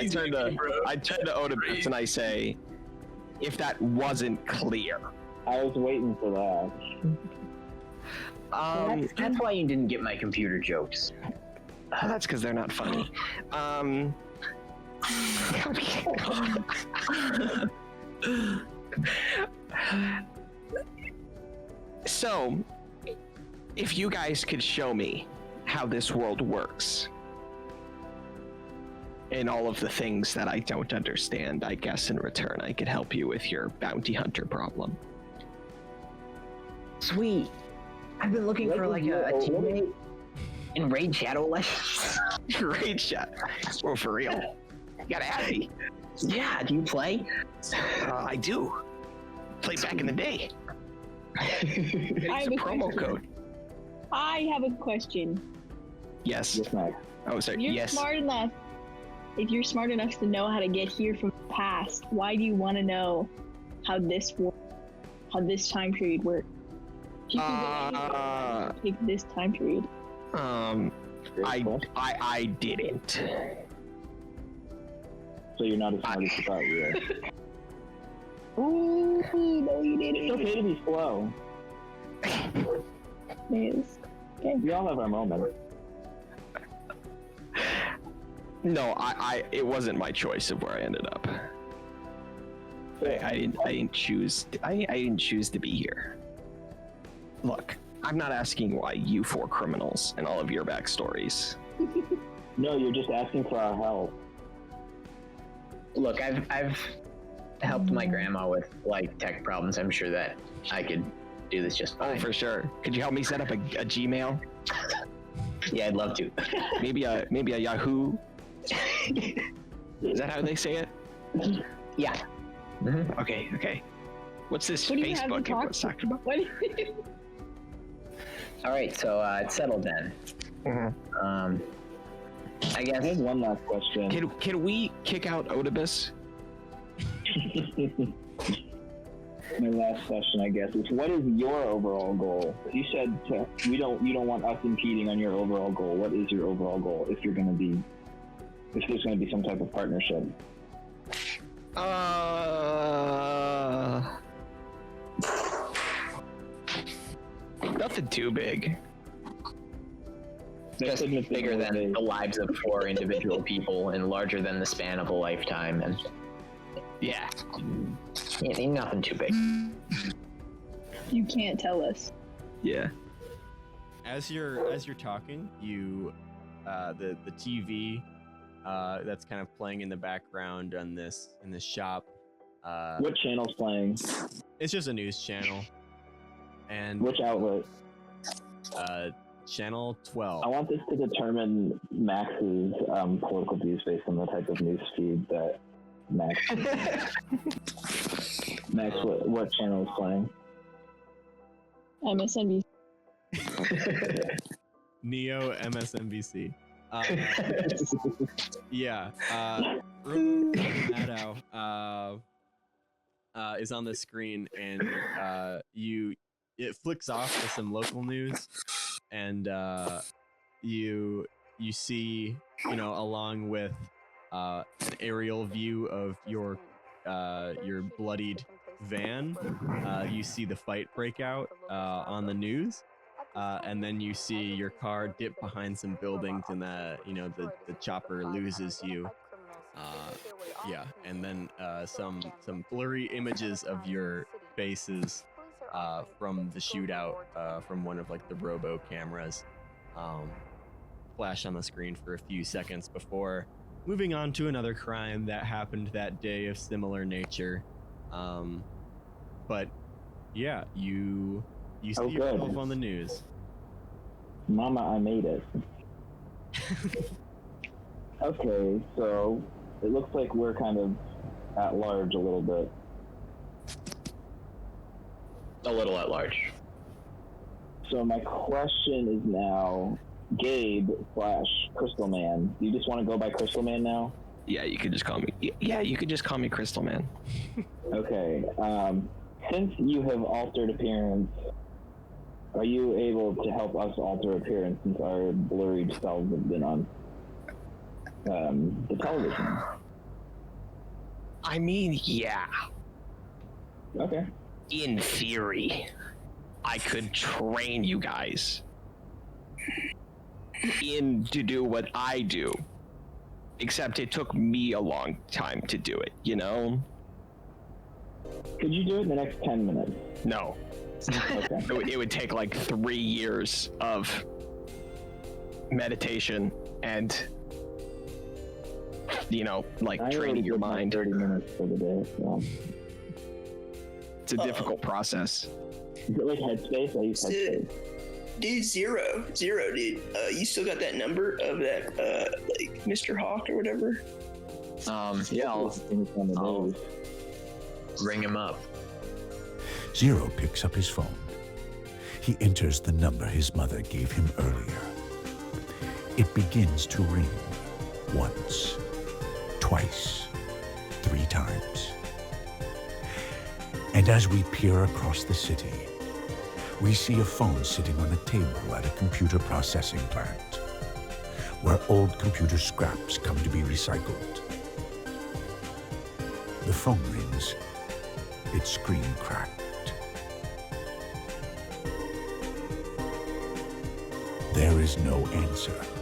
turn to Oedipus and I say, if that wasn't clear.
I was waiting for that.
That's why you didn't get my computer jokes.
That's because they're not funny. So, if you guys could show me how this world works and all of the things that I don't understand, I guess in return I could help you with your bounty hunter problem.
Sweet. I've been looking for like a teammate in Raid Shadow Legends.
Raid Shadow? Oh, for real? You gotta add me.
Yeah, do you play?
I do. Played back in the day.
I
It's
have
a
a
promo
question.
code.
I have a question.
Yes.
Yes, Max.
Oh, sorry.
If you're
Yes.
smart enough, if you're smart enough to know how to get here from the past, why do you want to know how this time period works? If you could get anything, pick this time period.
I didn't.
So you're not as smart as you thought you were.
Ooh, no, you didn't.
It's okay to be slow.
Yes. Okay.
We all have our moments.
No, it wasn't my choice of where I ended up. I didn't choose. I didn't choose to be here. Look, I'm not asking why you four criminals and all of your backstories.
No, you're just asking for our help.
Look, I've helped my grandma with like tech problems. I'm sure that I could do this just fine.
Oh, for sure. Could you help me set up a Gmail?
Yeah, I'd love to.
Maybe a Yahoo. Is that how they say it?
Yeah. Mm-hmm.
Okay. What's this
What do you have to
Facebook
talk
everyone's talking about?
What?
All right, so it's settled then.
Mm-hmm.
I
I
guess.
have one last question.
Can we kick out Oedipus?
My last question, I guess, is what is your overall goal? You said you don't want us impeding on your overall goal. What is your overall goal if there's going to be some type of partnership?
Nothing too big.
Just bigger than the lives of 4 individual people and larger than the span of a lifetime, and
Yeah.
nothing too big.
You can't tell us.
Yeah.
As you're talking, you the TV that's kind of playing in the background in this shop.
What channel's playing?
It's just a news channel, and
Which outlet?
channel 12.
I want this to determine Max's political views based on the type of news feed that Max. Max, what channel is playing?
MSNBC.
Neo MSNBC. Yeah. Room Maddow is on the screen, and it flicks off to some local news, and you see, along with an aerial view of your bloodied van, you see the fight break out on the news. And then you see your car dip behind some buildings, and the chopper loses you. Yeah, and then some blurry images of your faces from the shootout from one of like the robo cameras flash on the screen for a few seconds before moving on to another crime that happened that day of similar nature. But yeah, you see yourself on the news.
Mama, I made it. Okay, so it looks like we're kind of at large a little bit.
A little at large.
So my question is now, Gabe / Crystal Man. Do you just want to go by Crystal Man now?
Yeah, you could just call me. Yeah, you could just call me Crystal Man.
Okay. Since you have altered appearance, are you able to help us alter appearance since our blurred selves have been on the television?
I mean, yeah.
Okay.
In theory, I could train you guys to do what I do. Except it took me a long time to do it,
Could you do it in the next 10 minutes?
No.
Okay.
It would take like 3 years of meditation and, training your mind.
30 minutes for the day. So.
It's a difficult process.
Is it like Headspace? I use Headspace.
Dude, zero, dude. You still got that number of that, like Mr. Hawk or whatever?
Yeah, I'll ring him up.
Zero picks up his phone. He enters the number his mother gave him earlier. It begins to ring once, twice, 3 times. And as we peer across the city, We see a phone sitting on a table at a computer processing plant, where old computer scraps come to be recycled. The phone rings. Its screen cracked. There is no answer.